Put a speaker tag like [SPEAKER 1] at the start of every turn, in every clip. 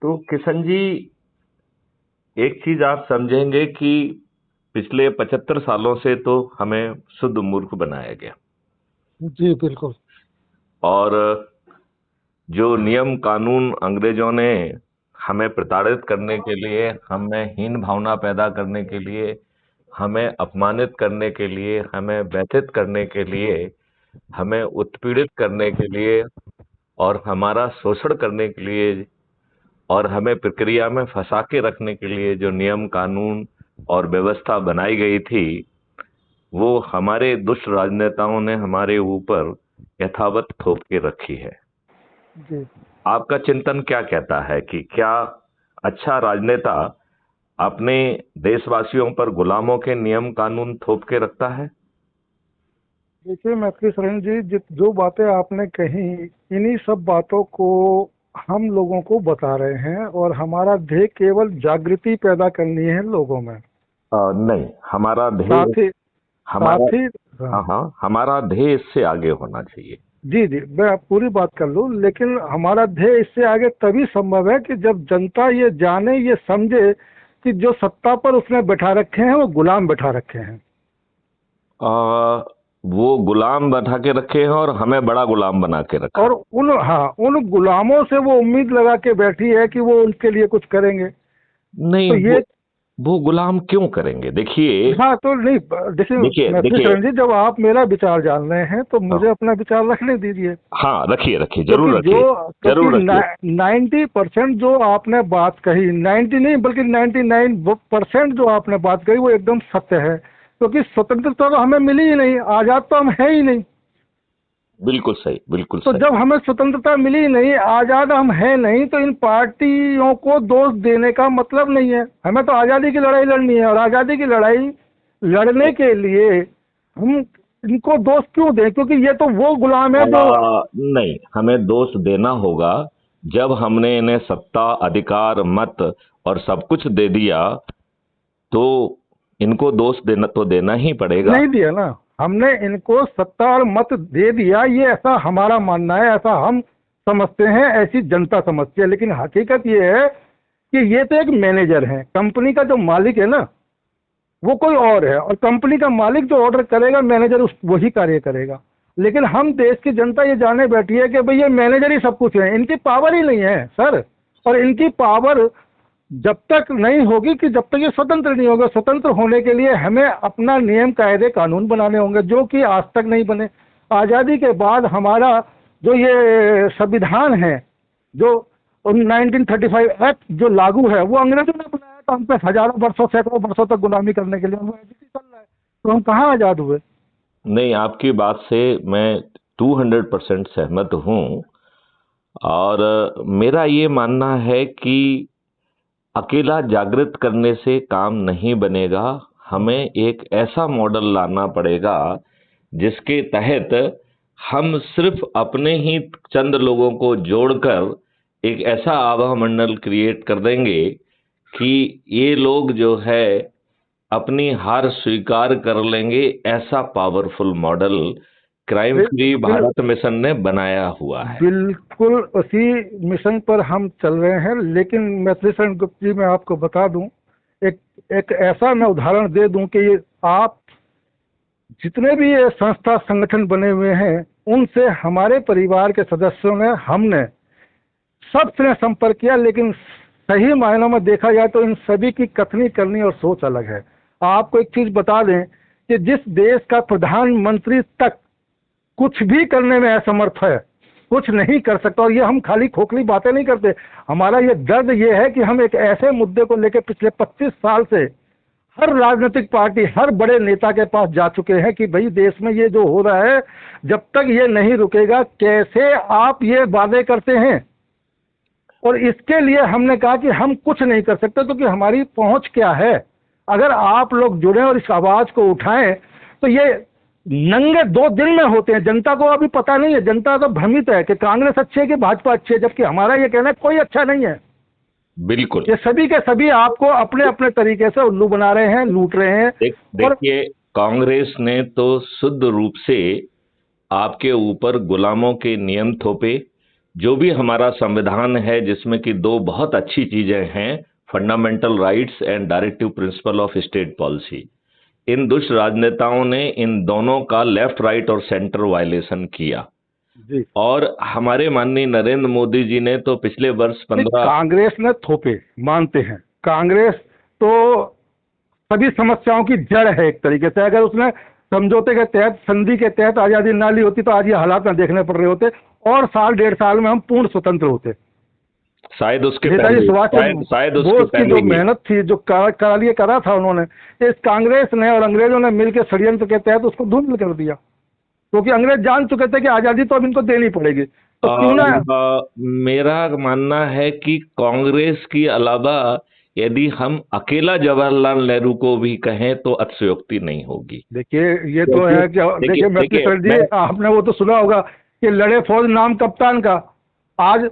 [SPEAKER 1] तो किशन जी, एक चीज आप समझेंगे कि पिछले 75 सालों से तो हमें शुद्ध मूर्ख बनाया गया।
[SPEAKER 2] जी बिल्कुल।
[SPEAKER 1] और जो नियम कानून अंग्रेजों ने हमें प्रताड़ित करने के लिए, हमें हीन भावना पैदा करने के लिए, हमें अपमानित करने के लिए, हमें व्यथित करने के लिए, हमें उत्पीड़ित करने के लिए और हमारा शोषण करने के लिए और हमें प्रक्रिया में फंसा के रखने के लिए जो नियम कानून और व्यवस्था बनाई गई थी, वो हमारे दुष्ट राजनेताओं ने हमारे ऊपर यथावत थोप के रखी है।
[SPEAKER 2] जी
[SPEAKER 1] आपका चिंतन क्या कहता है कि क्या अच्छा राजनेता अपने देशवासियों पर गुलामों के नियम कानून थोप के रखता है?
[SPEAKER 2] देखिए मैथिली शरण जी, जो बातें आपने कही, इन्हीं सब बातों को हम लोगों को बता रहे हैं और हमारा ध्येय केवल जागृति पैदा करनी है लोगों में।
[SPEAKER 1] नहीं, हमारा ध्येय
[SPEAKER 2] साथ ही
[SPEAKER 1] हमारा
[SPEAKER 2] साथ ही
[SPEAKER 1] हाँ
[SPEAKER 2] हाँ,
[SPEAKER 1] हाँ, हमारा ध्येय इससे आगे होना चाहिए।
[SPEAKER 2] जी जी, मैं पूरी बात कर लूं, लेकिन हमारा ध्येय इससे आगे तभी संभव है कि जब जनता ये जाने, ये समझे कि जो सत्ता पर उसने बैठा रखे हैं वो गुलाम बैठा रखे हैं।
[SPEAKER 1] आ, वो गुलाम बैठा के रखे हैं और हमें बड़ा गुलाम बना के रखा
[SPEAKER 2] और उन गुलामों से वो उम्मीद लगा के बैठी है कि वो उनके लिए कुछ करेंगे।
[SPEAKER 1] है। नहीं,
[SPEAKER 2] तो ये
[SPEAKER 1] वो गुलाम क्यों करेंगे? देखिए
[SPEAKER 2] हाँ, तो नहीं, देखिए
[SPEAKER 1] देखिए
[SPEAKER 2] मैथिली
[SPEAKER 1] देखिए।
[SPEAKER 2] शरण जी, जब आप मेरा विचार जान रहे हैं तो
[SPEAKER 1] हाँ
[SPEAKER 2] मुझे अपना विचार रखने दीजिए।
[SPEAKER 1] हाँ, रखिए रखिए,
[SPEAKER 2] क्योंकि
[SPEAKER 1] जरूर रखिए,
[SPEAKER 2] क्योंकि
[SPEAKER 1] जरूर रखिए।
[SPEAKER 2] 90% जो आपने बात कही, 90 नहीं बल्कि 99% जो आपने बात कही वो एकदम सत्य है। क्योंकि स्वतंत्रता तो हमें मिली ही नहीं, आजाद तो हम है ही नहीं।
[SPEAKER 1] बिल्कुल सही, बिल्कुल
[SPEAKER 2] तो
[SPEAKER 1] सही।
[SPEAKER 2] जब हमें स्वतंत्रता मिली नहीं, आजाद हम है नहीं, तो इन पार्टियों को दोष देने का मतलब नहीं है। हमें तो आजादी की लड़ाई लड़नी है, और आजादी की लड़ाई लड़ने के लिए हम इनको दोष क्यों दें? क्योंकि ये तो वो गुलाम है जो
[SPEAKER 1] नहीं, हमें दोष देना होगा। जब हमने इन्हें सत्ता, अधिकार, मत और सब कुछ दे दिया, तो इनको दोष देना तो देना ही पड़ेगा।
[SPEAKER 2] नहीं दिया ना। हमने इनको सत्ता और मत दे दिया, ये ऐसा हमारा मानना है, ऐसा हम समझते हैं, ऐसी जनता समझती है। लेकिन हकीकत ये है कि ये तो एक मैनेजर है, कंपनी का जो मालिक है ना वो कोई और है, और कंपनी का मालिक जो ऑर्डर करेगा मैनेजर उस वही कार्य करेगा। लेकिन हम देश की जनता ये जाने बैठी है कि भाई ये मैनेजर ही सब कुछ है, इनकी पावर ही नहीं है सर। और इनकी पावर जब तक नहीं होगी, कि जब तक ये स्वतंत्र नहीं होगा। स्वतंत्र होने के लिए हमें अपना नियम कायदे कानून बनाने होंगे, जो कि आज तक नहीं बने। आज़ादी के बाद हमारा जो ये संविधान है, जो 1935 एक्ट जो लागू है, वो अंग्रेजों ने बनाया था हम पे हजारों वर्षों, सैकड़ों वर्षों तक गुलामी करने के लिए। वो ऐसे ही चल रहा है, तो हम कहाँ आज़ाद हुए?
[SPEAKER 1] नहीं, आपकी बात से मैं 200% सहमत हूं। और मेरा ये मानना है कि अकेला जागृत करने से काम नहीं बनेगा। हमें एक ऐसा मॉडल लाना पड़ेगा जिसके तहत हम सिर्फ अपने ही चंद लोगों को जोड़कर एक ऐसा आभा मंडल क्रिएट कर देंगे कि ये लोग जो है अपनी हार स्वीकार कर लेंगे। ऐसा powerful model crime free
[SPEAKER 2] bill,
[SPEAKER 1] Bharat mission ने बनाया हुआ है।
[SPEAKER 2] बिल्कुल उसी मिशन पर हम चल रहे हैं। लेकिन मैथिली शरण गुप्त जी, मैं आपको बता दूं, एक एक ऐसा मैं उदाहरण दे दूं कि ये आप जितने भी ये संस्था संगठन बने हुए हैं, उनसे हमारे परिवार के सदस्यों ने, हमने सबसे संपर्क किया, लेकिन सही मायनों में देखा जाए तो इन सभी की कथनी करनी और सोच अलग है। आपको एक चीज बता दें कि जिस देश का प्रधानमंत्री तक कुछ भी करने में असमर्थ है, कुछ नहीं कर सकता, और ये हम खाली खोखली बातें नहीं करते, हमारा ये दर्द ये है कि हम एक ऐसे मुद्दे को लेकर पिछले 25 साल से हर राजनीतिक पार्टी, हर बड़े नेता के पास जा चुके हैं कि भाई देश में ये जो हो रहा है, जब तक ये नहीं रुकेगा, कैसे आप ये वादे करते हैं। और इसके लिए हमने कहा कि हम कुछ नहीं कर सकते, क्योंकि हमारी पहुंच क्या है। अगर आप लोग जुड़े और इस आवाज को उठाएं, तो ये नंगे 2 दिन में होते हैं। जनता को अभी पता नहीं है, जनता तो भ्रमित है कि कांग्रेस अच्छी है कि भाजपा अच्छी है, जबकि हमारा ये कहना है कोई अच्छा नहीं है।
[SPEAKER 1] बिल्कुल।
[SPEAKER 2] ये सभी के सभी आपको अपने अपने तरीके से उल्लू बना रहे हैं, लूट रहे हैं। और
[SPEAKER 1] देखिए, कांग्रेस ने तो शुद्ध रूप से आपके ऊपर गुलामों के नियम थोपे। जो भी हमारा संविधान है जिसमें कि दो बहुत अच्छी चीजें हैं, fundamental rights and directive principle of state policy, इन दुष्ट राजनेताओं ने इन दोनों का लेफ्ट राइट और सेंटर वायलेशन किया।
[SPEAKER 2] जी।
[SPEAKER 1] और हमारे माननीय नरेंद्र मोदी जी ने तो पिछले वर्ष 15
[SPEAKER 2] कांग्रेस ने थोपे, मानते हैं, कांग्रेस तो सभी समस्याओं की जड़ है एक तरीके से। अगर उसने समझौते के तहत, संधि के तहत आजादी ना ली होती तो आज ये हालात ना देखने पड़ रहे होते, और साल डेढ़ साल में हम पूर्ण स्वतंत्र होते।
[SPEAKER 1] शायद उसके
[SPEAKER 2] नेताजी
[SPEAKER 1] पहले,
[SPEAKER 2] सुभाष चंद्र
[SPEAKER 1] शायद
[SPEAKER 2] वो
[SPEAKER 1] उसके
[SPEAKER 2] उसकी
[SPEAKER 1] पहले
[SPEAKER 2] जो
[SPEAKER 1] ही।
[SPEAKER 2] मेहनत थी, जो करा लिए करा था उन्होंने, इस कांग्रेस ने और अंग्रेजों ने मिलकर षड्यंत्र के तहत उसको धूमिल कर दिया, क्योंकि अंग्रेज जान चुके थे कि आजादी तो अब इनको देनी पड़ेगी, तो क्यों ना।
[SPEAKER 1] मेरा मानना है कि कांग्रेस की अलावा यदि हम अकेला जवाहरलाल नेहरू को भी कहें तो अतिशयोक्ति नहीं होगी।
[SPEAKER 2] देखिए ये तो है कि देखिए मैत्री सर जी, आपने वो तो सुना होगा कि लड़े फौज नाम कप्तान का। आज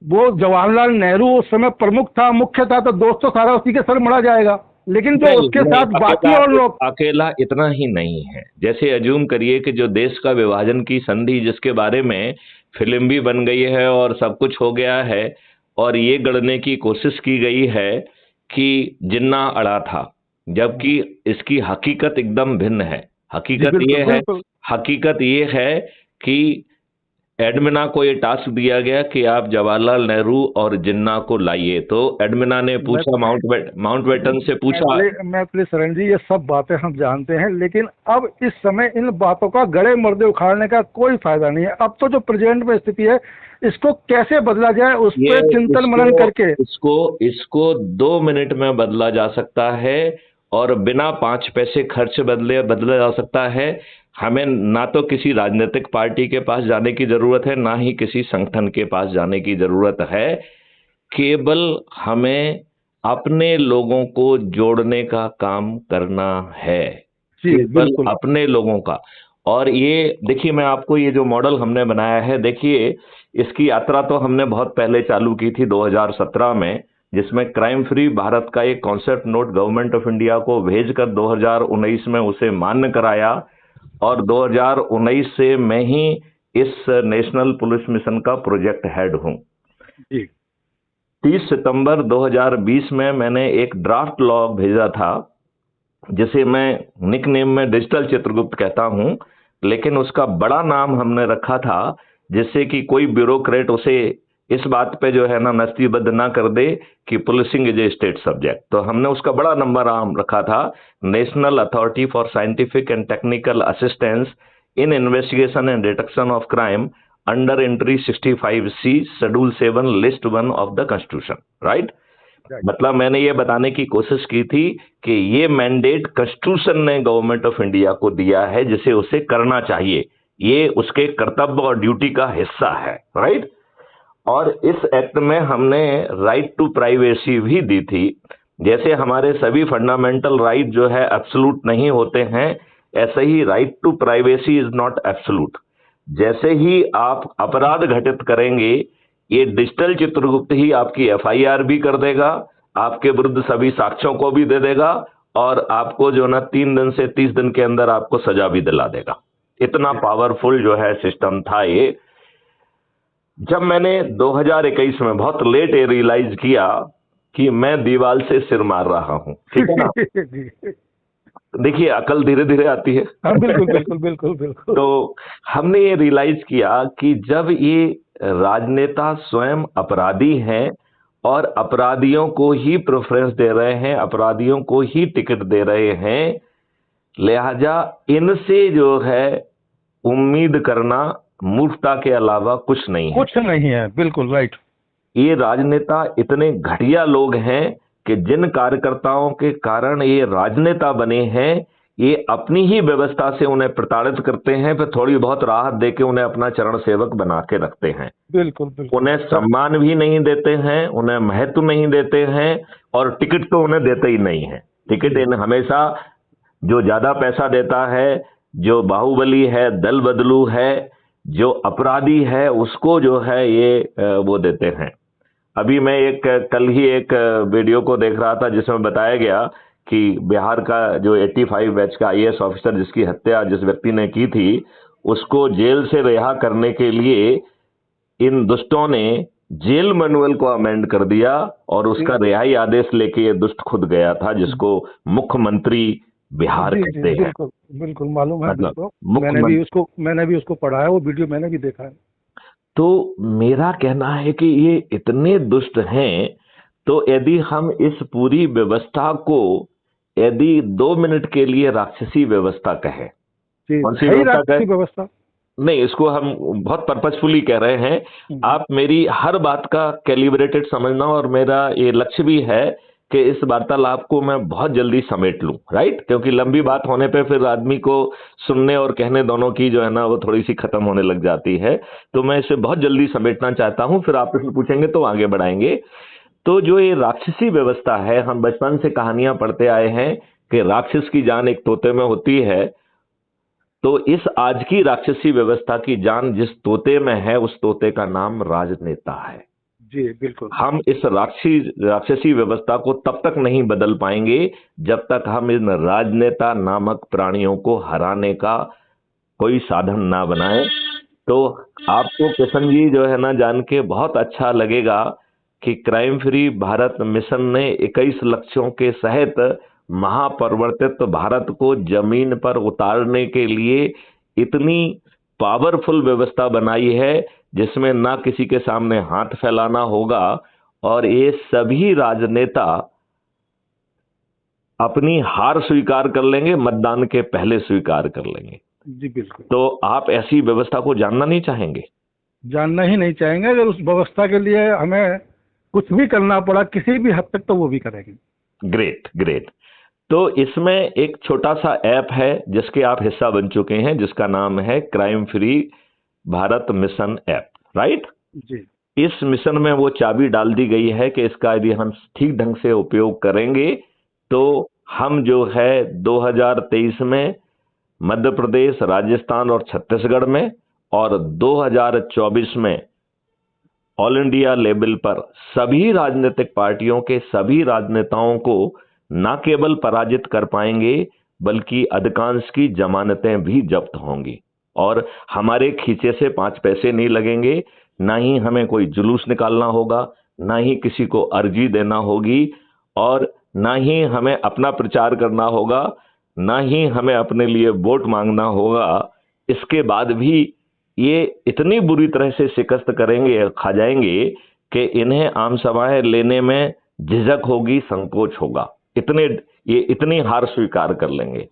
[SPEAKER 2] वो जवाहरलाल नेहरू उस समय प्रमुख था, मुख्य था, तो दोस्तों सारा उसी के सर मरा जाएगा, लेकिन जो उसके साथ बाकी और लोग।
[SPEAKER 1] अकेला इतना ही नहीं है, जैसे अज्यूम करिए कि जो देश का विभाजन की संधि, जिसके बारे में फिल्म भी बन गई है और सब कुछ हो गया है, और ये गढ़ने की कोशिश की गई है कि जिन्ना अड़ा था, जबकि इसकी हकीकत एकदम भिन्न है। हकीकत ये है कि एडमिना को ये टास्क दिया गया कि आप जवाहरलाल नेहरू और जिन्ना को लाइए, तो एडमिना ने पूछा, माउंटबेटन से पूछा।
[SPEAKER 2] मैथिली शरण जी, ये सब बातें हम जानते हैं, लेकिन अब इस समय इन बातों का गड़े मर्दे उखाड़ने का कोई फायदा नहीं है। अब तो जो प्रेजेंट में स्थिति है, इसको कैसे बदला जाए उस पर चिंतन मनन करके
[SPEAKER 1] इसको 2 मिनट में बदला जा सकता है, और बिना 5 पैसे खर्च बदला जा सकता है। हमें ना तो किसी राजनीतिक पार्टी के पास जाने की जरूरत है, ना ही किसी संगठन के पास जाने की जरूरत है। केवल हमें अपने लोगों को जोड़ने का काम करना है, केवल अपने लोगों का। और ये देखिए, मैं आपको ये जो मॉडल हमने बनाया है, देखिए इसकी यात्रा तो हमने बहुत पहले चालू की थी 2017 में, जिसमें क्राइम फ्री भारत का एक concept note government of India को भेजकर 2019 में उसे मान्य कराया, और 2019 से मैं ही इस नेशनल पुलिस मिशन का प्रोजेक्ट हेड हूं। 30 सितंबर 2020 में मैंने एक ड्राफ्ट लॉ भेजा था, जिसे मैं निकनेम में डिजिटल चित्रगुप्त कहता हूं, लेकिन उसका बड़ा नाम हमने रखा था जिससे कि कोई ब्यूरोक्रेट उसे इस बात पे जो है ना नस्तीबद्ध ना कर दे कि policing is a state subject. तो हमने उसका बड़ा नंबर नाम रखा था, national authority for scientific and technical assistance in investigation and detection of crime under entry 65C schedule 7 list 1 of the constitution, right. मतलब मैंने ये बताने की कोशिश की थी कि ये मैंडेट कॉन्स्टिट्यूशन ने गवर्नमेंट ऑफ इंडिया को दिया है, जिसे उसे करना चाहिए, ये उसके कर्तव्य और ड्यूटी का हिस्सा है, राइट। और इस एक्ट में हमने राइट टू प्राइवेसी भी दी थी। जैसे हमारे सभी फंडामेंटल राइट जो है एब्सोल्यूट नहीं होते हैं, ऐसे ही right to privacy is not absolute. जैसे ही आप अपराध घटित करेंगे, ये डिजिटल चित्रगुप्त ही आपकी FIR भी कर देगा, आपके विरुद्ध सभी साक्ष्यों को भी दे देगा, और आपको जो ना 3 दिन से 30 दिन के अंदर आपको सजा भी दिला देगा। इतना पावरफुल जो है सिस्टम था ये। जब मैंने 2021 में बहुत लेट रियलाइज किया कि मैं दीवार से सिर मार रहा हूं, ठीक है ना। देखिए अकल धीरे धीरे आती है।
[SPEAKER 2] बिल्कुल बिल्कुल बिल्कुल बिल्कुल।
[SPEAKER 1] तो हमने ये रियलाइज किया कि जब ये राजनेता स्वयं अपराधी हैं और अपराधियों को ही प्रेफरेंस दे रहे हैं, अपराधियों को ही टिकट दे रहे हैं, लिहाजा इनसे जो है उम्मीद करना मूर्खता के अलावा कुछ नहीं है।
[SPEAKER 2] कुछ नहीं है, बिल्कुल राइट।
[SPEAKER 1] ये राजनेता इतने घटिया लोग हैं कि जिन कार्यकर्ताओं के कारण ये राजनेता बने हैं, ये अपनी ही व्यवस्था से उन्हें प्रताड़ित करते हैं, फिर थोड़ी बहुत राहत देके उन्हें अपना चरण सेवक बना के रखते हैं।
[SPEAKER 2] बिल्कुल बिल्कुल।
[SPEAKER 1] उन्हें सम्मान भी नहीं देते हैं, उन्हें महत्व नहीं देते हैं, और टिकट तो उन्हें देते ही नहीं है। टिकट इन्हें हमेशा जो ज्यादा पैसा देता है, जो बाहुबली है, दल बदलू है, जो अपराधी है, उसको जो है ये वो देते हैं। अभी मैं कल ही एक वीडियो को देख रहा था जिसमें बताया गया कि बिहार का जो 85 बैच का IAS ऑफिसर जिसकी हत्या जिस व्यक्ति ने की थी, उसको जेल से रिहा करने के लिए इन दुष्टों ने जेल मैनुअल को अमेंड कर दिया और उसका रिहाई आदेश लेके ये दुष्ट खुद गया था, जिसको मुख्यमंत्री बिहार
[SPEAKER 2] जी जी
[SPEAKER 1] कहते हैं।
[SPEAKER 2] बिल्कुल बिल्कुल मालूम है
[SPEAKER 1] मतलब
[SPEAKER 2] बिल्कुल।
[SPEAKER 1] मुख्यमंत्री।
[SPEAKER 2] मैंने भी उसको पढ़ा है, वो वीडियो मैंने भी देखा है।
[SPEAKER 1] तो मेरा कहना है कि ये इतने दुष्ट हैं, तो यदि हम इस पूरी व्यवस्था को यदि 2 मिनट के लिए राक्षसी व्यवस्था कहें,
[SPEAKER 2] जी,
[SPEAKER 1] कौन सी
[SPEAKER 2] है ही
[SPEAKER 1] व्यवस्था
[SPEAKER 2] राक्षसी
[SPEAKER 1] कहें?
[SPEAKER 2] व्यवस्था।
[SPEAKER 1] नहीं, इसको हम बहुत पर्पसफुली कह रहे हैं।
[SPEAKER 2] हम्म,
[SPEAKER 1] आप मेरी हर बात का कैलिब्रेटेड समझना, और मेरा ये लक्ष्य भी है कि इस वार्तालाप को मैं बहुत जल्दी समेट लूं, राइट? क्योंकि लंबी
[SPEAKER 2] जी
[SPEAKER 1] बात होने पे फिर आदमी को सुनने और कहने दोनों की जो है ना वो थोड़ी सी खत्म होने लग जाती है। तो मैं इसे बहुत जल्दी समेटना चाहता हूं, फिर आप इसमें पूछेंगे तो आगे बढ़ाएंगे। तो जो ये राक्षसी व्यवस्था है, हम बचपन से कहानियां पढ़ते आए हैं कि राक्षस की जान एक तोते में होती है। तो इस आज की राक्षसी व्यवस्था की जान जिस तोते में है, उस तोते का नाम राजनेता है।
[SPEAKER 2] जी बिल्कुल।
[SPEAKER 1] हम इस राक्षसी व्यवस्था को तब तक नहीं बदल पाएंगे जब तक हम इन राजनेता नामक प्राणियों को हराने का कोई साधन ना बनाए। तो आपको किशन जी जो है ना जान के बहुत अच्छा लगेगा कि क्राइम फ्री भारत मिशन ने 21 लक्ष्यों के सहित महापरिवर्तित भारत को जमीन पर उतारने के लिए इतनी पावरफुल व्यवस्था बनाई है, जिसमें ना किसी के सामने हाथ फैलाना होगा, और ये सभी राजनेता अपनी हार स्वीकार कर लेंगे, मतदान के पहले स्वीकार कर लेंगे।
[SPEAKER 2] जी बिल्कुल।
[SPEAKER 1] तो आप ऐसी व्यवस्था को जानना नहीं चाहेंगे?
[SPEAKER 2] जानना ही नहीं चाहेंगे। अगर उस व्यवस्था के लिए हमें कुछ भी करना पड़ा किसी भी हद तक, तो वो भी करेंगे।
[SPEAKER 1] Great great. तो इसमें एक छोटा सा ऐप है जिसके आप हिस्सा बन चुके हैं, जिसका नाम है crime free Bharat mission app, right?
[SPEAKER 2] जी
[SPEAKER 1] इस मिशन में वो चाबी डाल दी गई है कि इसका यदि हम ठीक ढंग से उपयोग करेंगे तो हम जो है 2023 में मध्य प्रदेश, राजस्थान और छत्तीसगढ़ में, और 2024 में ऑल इंडिया लेवल पर सभी राजनीतिक पार्टियों के सभी राजनेताओं को न केवल पराजित कर पाएंगे, बल्कि अधिकांश की जमानतें भी जब्त होंगी। और हमारे खींचे से 5 पैसे नहीं लगेंगे, ना ही हमें कोई जुलूस निकालना होगा, ना ही किसी को अर्जी देना होगी, और ना ही हमें अपना प्रचार करना होगा, ना ही हमें अपने लिए वोट मांगना होगा। इसके बाद भी ये इतनी बुरी तरह से शिकस्त करेंगे, खा जाएंगे, कि इन्हें आम सभाएं लेने में झिझक होगी, संकोच होगा। ये इतनी हार स्वीकार कर लेंगे।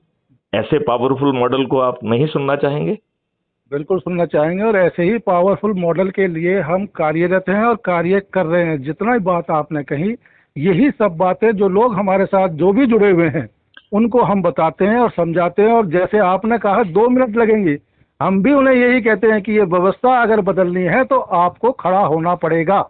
[SPEAKER 1] ऐसे पावरफुल मॉडल को आप नहीं सुनना चाहेंगे?
[SPEAKER 2] बिल्कुल सुनना चाहेंगे, और ऐसे ही पावरफुल मॉडल के लिए हम कार्यरत हैं और कार्य कर रहे हैं। जितना भी बात आपने कही, यही सब बातें जो लोग हमारे साथ जो भी जुड़े हुए हैं उनको हम बताते हैं और समझाते हैं। और जैसे आपने कहा 2 मिनट लगेंगे, हम भी उन्हें यही कहते हैं कि ये व्यवस्था अगर बदलनी है तो आपको खड़ा होना पड़ेगा।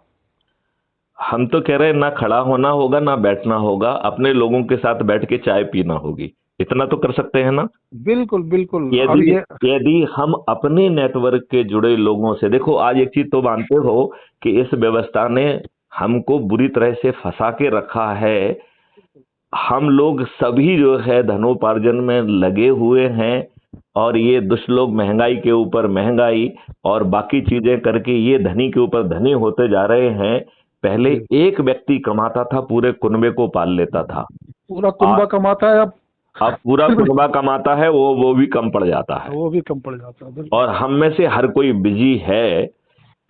[SPEAKER 1] हम तो कह रहे हैं ना खड़ा होना होगा ना बैठना होगा, अपने लोगों के साथ बैठ के चाय पीना होगी। इतना तो कर सकते हैं ना?
[SPEAKER 2] बिल्कुल बिल्कुल। और
[SPEAKER 1] यदि
[SPEAKER 2] ये
[SPEAKER 1] यदि हम अपने नेटवर्क के जुड़े लोगों से, देखो आज एक चीज तो मानते हो कि इस व्यवस्था ने हमको बुरी तरह से फंसा के रखा है। हम लोग सभी जो है धनोपार्जन में लगे हुए हैं, और ये दुष्ट लोग महंगाई के ऊपर महंगाई और बाकी चीजें करके ये धनी के ऊपर धनी होते जा रहे हैं। पहले
[SPEAKER 2] जी,
[SPEAKER 1] एक व्यक्ति कमाता था, पूरे कुनबे को पाल लेता था।
[SPEAKER 2] पूरा
[SPEAKER 1] आ-
[SPEAKER 2] कुनबा कमाता है अब।
[SPEAKER 1] अब पूरा कुनबा कमाता है, वो भी कम पड़ जाता है।
[SPEAKER 2] वो भी कम पड़ जाता है, बिल्कुल।
[SPEAKER 1] और हम में से हर कोई बिजी है।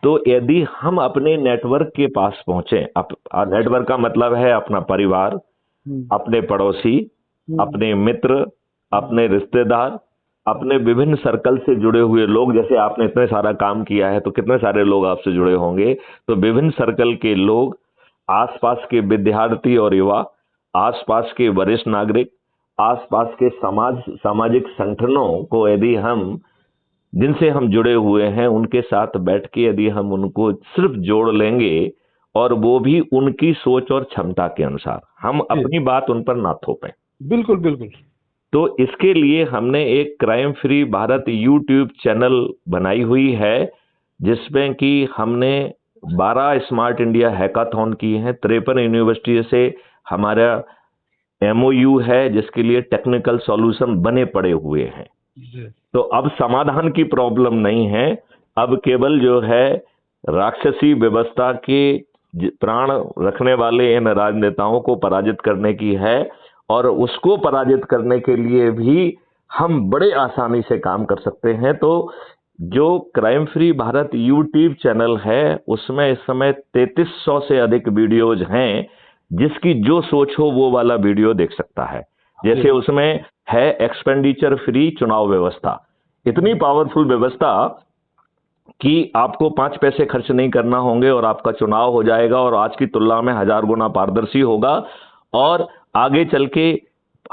[SPEAKER 1] तो यदि हम अपने नेटवर्क के पास पहुंचे, नेटवर्क का मतलब है अपना परिवार,
[SPEAKER 2] हम्म,
[SPEAKER 1] अपने पड़ोसी,
[SPEAKER 2] हम्म,
[SPEAKER 1] अपने मित्र, अपने रिश्तेदार, अपने विभिन्न सर्कल से जुड़े हुए लोग, जैसे आपने इतने सारा काम किया है तो कितने सारे लोग आपसे जुड़े होंगे। तो विभिन्न सर्कल के लोग, आसपास के विद्यार्थी और युवा, आसपास के वरिष्ठ नागरिक, आसपास के सामाजिक संगठनों को यदि हम, जिनसे हम जुड़े हुए हैं, उनके साथ बैठ के यदि हम उनको सिर्फ जोड़ लेंगे, और वो भी उनकी सोच और क्षमता के अनुसार, हम
[SPEAKER 2] जी
[SPEAKER 1] अपनी बात उन पर ना थोपें।
[SPEAKER 2] बिल्कुल बिल्कुल।
[SPEAKER 1] तो इसके लिए हमने एक crime free Bharat YouTube channel बनाई हुई है, जिसमें कि हमने 12 स्मार्ट इंडिया हैकाथॉन की हैं। 53 यूनिवर्सिटी से हमारा एमओयू है, जिसके लिए टेक्निकल सॉल्यूशन बने पड़े हुए हैं।
[SPEAKER 2] जी
[SPEAKER 1] तो अब समाधान की प्रॉब्लम नहीं है, अब केवल जो है राक्षसी व्यवस्था के प्राण रखने वाले इन राजनेताओं को पराजित करने की है। और उसको पराजित करने के लिए भी हम बड़े आसानी से काम कर सकते हैं। तो जो crime free Bharat YouTube channel है उसमें इस समय 3300 से अधिक वीडियोज हैं, जिसकी जो सोच हो वो वाला वीडियो देख सकता है। जैसे उसमें है एक्सपेंडिचर फ्री चुनाव व्यवस्था, इतनी पावरफुल व्यवस्था कि आपको 5 पैसे खर्च नहीं करना होंगे और आपका चुनाव हो जाएगा और आज की तुलना में 1000 गुना पारदर्शी होगा। और आगे चल के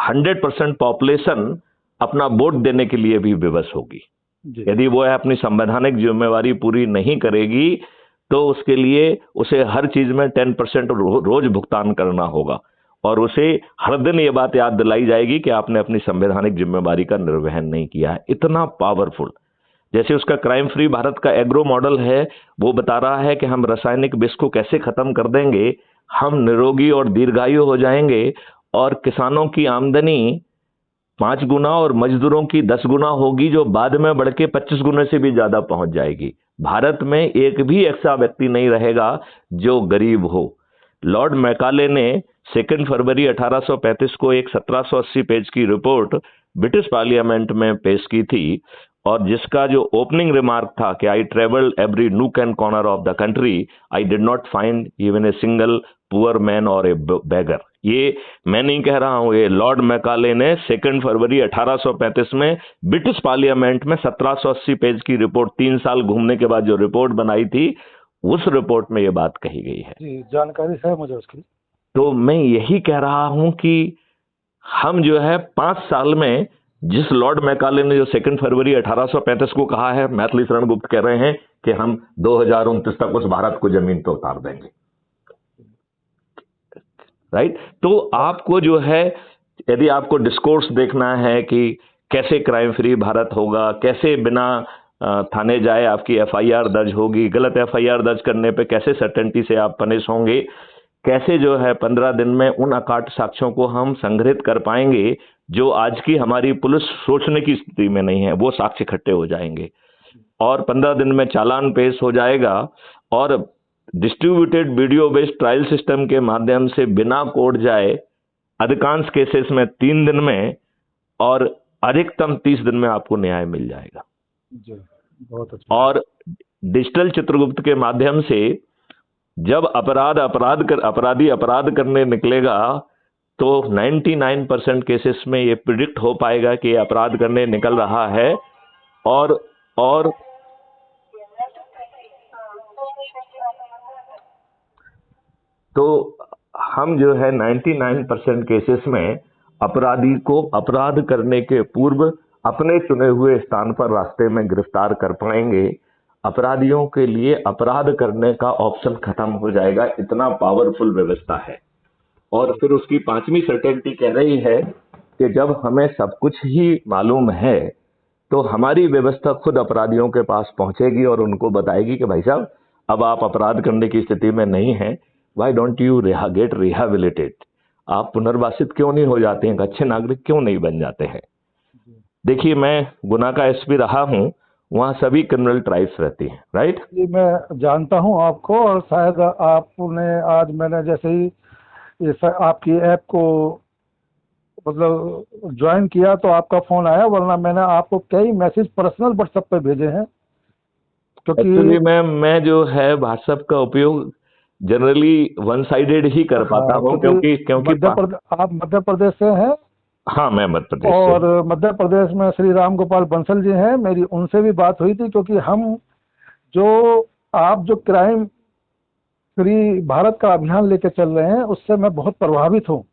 [SPEAKER 1] 100% पॉपुलेशन अपना वोट देने के लिए भी विवश होगी। यदि वो अपनी संवैधानिक जिम्मेवारी पूरी नहीं करेगी तो उसके लिए उसे हर चीज में 10% रोज भुगतान करना होगा और उसे हर दिन ये बात याद दिलाई जाएगी कि आपने अपनी संवैधानिक जिम्मेवारी का निर्वहन नहीं किया है। इतना पावरफुल। जैसे उसका क्राइम फ्री भारत का एग्रो मॉडल है, वो बता रहा है कि हम रासायनिक विष को कैसे खत्म कर देंगे, हम निरोगी और दीर्घायु हो जाएंगे और किसानों की आमदनी 5 गुना और मजदूरों की 10 गुना होगी, जो बाद में बढ़ के 25 गुने से भी ज्यादा पहुंच जाएगी। भारत में एक भी ऐसा व्यक्ति नहीं रहेगा जो गरीब हो। लॉर्ड मैकाले ने 2 फरवरी 1835 को एक 1780 पेज की रिपोर्ट ब्रिटिश पार्लियामेंट में पेश की थी और जिसका जो ओपनिंग रिमार्क था कि I travelled every nook and corner of the country, I did not find even a single poor man और ए बेगर। ये मैं नहीं कह रहा हूं, ये लॉर्ड मैकाले ने 2 फरवरी 1835 में ब्रिटिश पार्लियामेंट में 1780 पेज की रिपोर्ट, 3 साल घूमने के बाद जो रिपोर्ट बनाई थी, उस रिपोर्ट में ये बात कही गई है।
[SPEAKER 2] जी, जानकारी है मुझे उसकी।
[SPEAKER 1] तो मैं यही कह रहा हूं कि हम जो है 5 साल में, जिस लॉर्ड मैकाले ने जो 2 फरवरी 1835 को कहा है, मैथिली शरण गुप्त कह रहे हैं कि हम 2029 तक उस भारत को जमीन पर उतार देंगे। राइट? तो आपको जो है, यदि आपको डिस्कोर्स देखना है कि कैसे क्राइम फ्री भारत होगा, कैसे बिना थाने जाए आपकी एफआईआर दर्ज होगी, गलत एफआईआर दर्ज करने पे कैसे सर्टेनिटी से आप पनिश होंगे, कैसे जो है 15 दिन में उन अकाट साक्ष्यों को हम संग्रहित कर पाएंगे जो आज की हमारी पुलिस सोचने की स्थिति में नहीं है, वो साक्ष्य इकट्ठे हो जाएंगे और 15 दिन में चालान पेश हो जाएगा। और distributed video based trial system के माध्यम से बिना कोर्ट जाए अधिकांश केसेस में 3 दिन में और अधिकतम 30 दिन में आपको न्याय मिल जाएगा।
[SPEAKER 2] जी, बहुत अच्छा।
[SPEAKER 1] और डिजिटल चित्रगुप्त के माध्यम से जब अपराधी अपराध करने निकलेगा तो 99% केसेस में ये प्रिडिक्ट हो पाएगा कि अपराध करने निकल रहा है। और तो हम जो है 99% केसेस में अपराधी को अपराध करने के पूर्व अपने चुने हुए स्थान पर रास्ते में गिरफ्तार कर पाएंगे। अपराधियों के लिए अपराध करने का ऑप्शन खत्म हो जाएगा, इतना पावरफुल व्यवस्था है। और फिर उसकी 5वीं सर्टेनिटी कह रही है कि जब हमें सब कुछ ही मालूम है तो हमारी व्यवस्था खुद अपराधियों के पास पहुंचेगी और उनको बताएगी कि भाई साहब, अब आप अपराध करने की स्थिति में नहीं हैं, वाई डोंट यू गेट रिहेबिलिटेड, आप पुनर्वासित क्यों नहीं हो जाते हैं, अच्छे नागरिक क्यों नहीं बन जाते हैं। देखिए, मैं गुना का एसपी रहा हूं, वहां सभी क्रिमिनल ट्राइब्स रहती हैं। राइट?
[SPEAKER 2] जी, मैं जानता हूं आपको और शायद आपने आज मैंने जैसे ही आपकी ऐप को मतलब ज्वाइन किया तो आपका फोन आया, वरना मैंने आपको कई मैसेज पर्सनल व्हाट्सएप पे भेजे हैं।
[SPEAKER 1] क्योंकि मैं जो है व्हाट्सएप का उपयोग जनरली वन साइडेड ही कर पाता हूं, क्योंकि
[SPEAKER 2] आप मध्य प्रदेश से हैं?
[SPEAKER 1] हाँ, मैं मध्य प्रदेश
[SPEAKER 2] और मध्य प्रदेश में श्री राम गोपाल बंसल जी हैं, मेरी उनसे भी बात हुई थी, क्योंकि आप जो क्राइम फ्री भारत का अभियान लेके चल रहे हैं उससे मैं बहुत प्रभावित हूँ।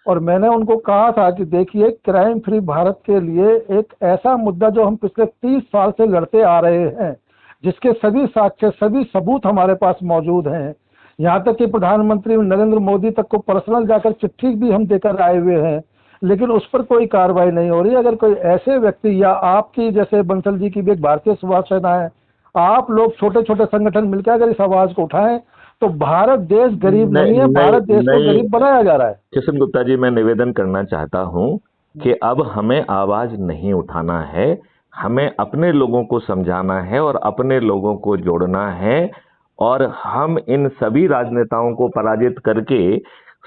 [SPEAKER 2] और मैंने उनको कहा था कि देखिए, क्राइम फ्री भारत के लिए एक ऐसा मुद्दा जो हम पिछले 30 साल से लड़ते आ रहे हैं, जिसके सभी साक्ष्य, सभी सबूत हमारे पास मौजूद हैं, यहाँ तक कि प्रधानमंत्री नरेंद्र मोदी तक को पर्सनल जाकर चिट्ठी भी हम देकर आए हुए हैं, लेकिन उस पर कोई कार्रवाई नहीं हो रही। अगर कोई ऐसे व्यक्ति या आपकी जैसे बंसल जी की भी एक भारतीय सुभाष सेना है, आप लोग छोटे छोटे संगठन मिलकर अगर इस आवाज को उठाएं तो भारत देश गरीब नहीं है, भारत देश को गरीब बनाया जा रहा है।
[SPEAKER 1] किशन गुप्ता जी, मैं निवेदन करना चाहता हूं कि अब हमें आवाज नहीं उठाना है, हमें अपने लोगों को समझाना है और अपने लोगों को जोड़ना है और हम इन सभी राजनेताओं को पराजित करके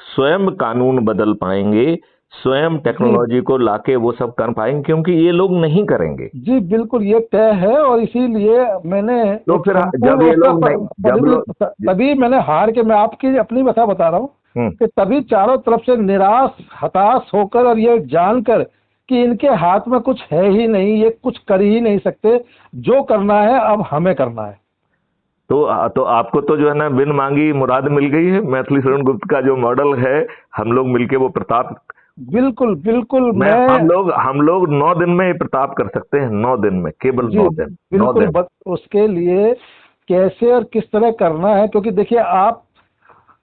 [SPEAKER 1] स्वयं कानून बदल पाएंगे, स्वयं टेक्नोलॉजी को लाके वो सब कर पाएंगे, क्योंकि ये लोग नहीं करेंगे।
[SPEAKER 2] जी बिल्कुल, ये तय है। और इसीलिए मैंने
[SPEAKER 1] तो
[SPEAKER 2] एक
[SPEAKER 1] फिर
[SPEAKER 2] संपूर्ण
[SPEAKER 1] जब ये
[SPEAKER 2] व्यवस्था
[SPEAKER 1] लोग नहीं, जब लोग
[SPEAKER 2] तभी मैंने हार के, मैं आपकी अपनी व्यथा बता रहा हूँ कि तभी चारों तरफ से निराश हताश होकर और ये जानकर कि इनके हाथ में कुछ है ही नहीं, ये कुछ कर ही नहीं सकते, जो करना है अब हमें करना है।
[SPEAKER 1] तो आपको तो जो है ना बिन मांगी मुराद मिल गई है। मैथिली शरण गुप्त का जो मॉडल है, हम लोग मिलके वो प्रताप,
[SPEAKER 2] बिल्कुल बिल्कुल।
[SPEAKER 1] हम लोग 9 दिन में ये प्रताप कर सकते हैं, 9 दिन में, केवल
[SPEAKER 2] जी
[SPEAKER 1] 9 दिन, 9
[SPEAKER 2] बिल्कुल।
[SPEAKER 1] दिन।
[SPEAKER 2] उसके लिए कैसे और किस तरह करना है, क्योंकि देखिए आप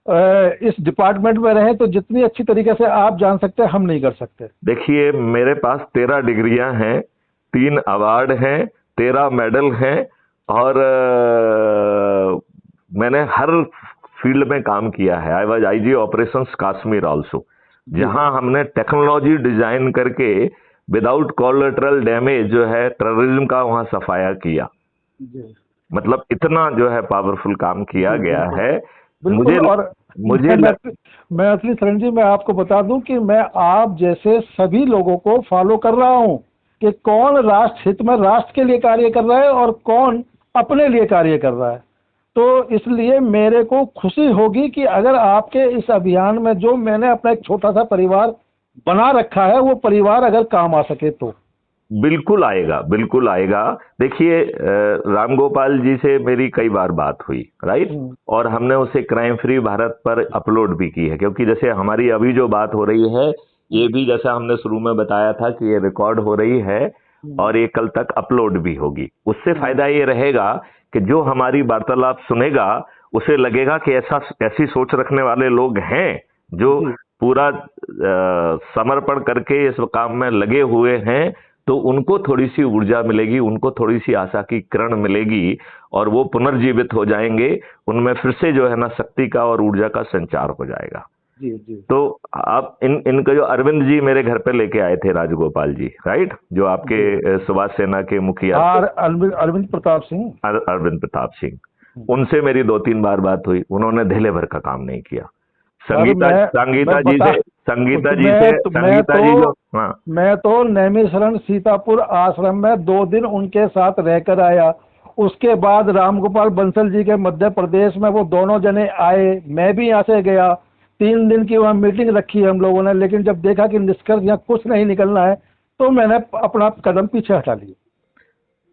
[SPEAKER 2] इस डिपार्टमेंट में रहे तो जितनी अच्छी तरीके से आप जान सकते हैं, हम नहीं कर सकते।
[SPEAKER 1] देखिए मेरे पास 13 डिग्रियां हैं, 3 अवार्ड हैं, 13 मेडल हैं, और मैंने हर फील्ड में काम किया है। I was IG operations Kashmir also, जहां हमने टेक्नोलॉजी डिजाइन करके विदाउट कोलेटरल डैमेज जो है टेररिज्म का वहां सफाया किया। मतलब इतना जो है पावरफुल काम किया गया है।
[SPEAKER 2] बिल्कुल। और मैथिली शरण जी, मैं आपको बता दूं कि मैं आप जैसे सभी लोगों को फॉलो कर रहा हूं कि कौन राष्ट्र हित में, राष्ट्र के लिए कार्य कर रहा है और कौन अपने लिए कार्य कर रहा है। तो इसलिए मेरे को खुशी होगी कि अगर आपके इस अभियान में जो मैंने अपना एक छोटा सा परिवार बना रखा है, वो परिवार अगर काम आ सके तो।
[SPEAKER 1] बिल्कुल आएगा, बिल्कुल आएगा। देखिए राम गोपाल जी से मेरी कई बार बात हुई, राइट, और हमने उसे क्राइम फ्री भारत पर अपलोड भी की है, क्योंकि जैसे हमारी अभी जो बात हो रही है, ये भी जैसा हमने शुरू में बताया था कि ये रिकॉर्ड हो रही है और ये कल तक अपलोड भी होगी। उससे फायदा ये रहेगा कि जो हमारी वार्तालाप सुनेगा उसे लगेगा कि ऐसी सोच रखने वाले लोग हैं जो पूरा समर्पण करके इस काम में लगे हुए हैं, तो उनको थोड़ी सी ऊर्जा मिलेगी, उनको थोड़ी सी आशा की किरण मिलेगी और वो पुनर्जीवित हो जाएंगे। उनमें फिर से जो है ना शक्ति का और ऊर्जा का संचार हो जाएगा। जी। तो आप इनका जो अरविंद जी मेरे घर पे लेके आए थे, राजगोपाल जी, राइट, जो आपके सुभाष सेना के मुखिया,
[SPEAKER 2] अरविंद प्रताप सिंह,
[SPEAKER 1] अरविंद प्रताप सिंह, उनसे मेरी 2-3 बार बात हुई। उन्होंने ढेले भर का काम नहीं किया। संगीता जी जो, हाँ,
[SPEAKER 2] मैं तो नैमिषारण्य सीतापुर आश्रम में 2 दिन उनके साथ रहकर आया। उसके बाद रामगोपाल बंसल जी के मध्य प्रदेश में वो दोनों जने आए, मैं भी यहाँ से गया। 3 दिन की वहाँ मीटिंग रखी हम लोगों ने, लेकिन जब देखा कि निष्कर्ष यहाँ कुछ नहीं निकलना है तो मैंने अपना कदम पीछे हटा लिया।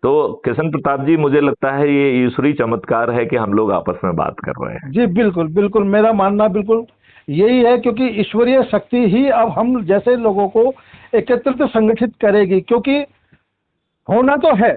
[SPEAKER 1] तो किशन प्रताप जी, मुझे लगता है ये ईश्वरी चमत्कार है कि हम लोग आपस में बात कर रहे हैं।
[SPEAKER 2] जी बिल्कुल बिल्कुल, मेरा मानना बिल्कुल यही है, क्योंकि ईश्वरीय शक्ति ही अब हम जैसे लोगों को एकत्रित संगठित करेगी, क्योंकि होना तो है,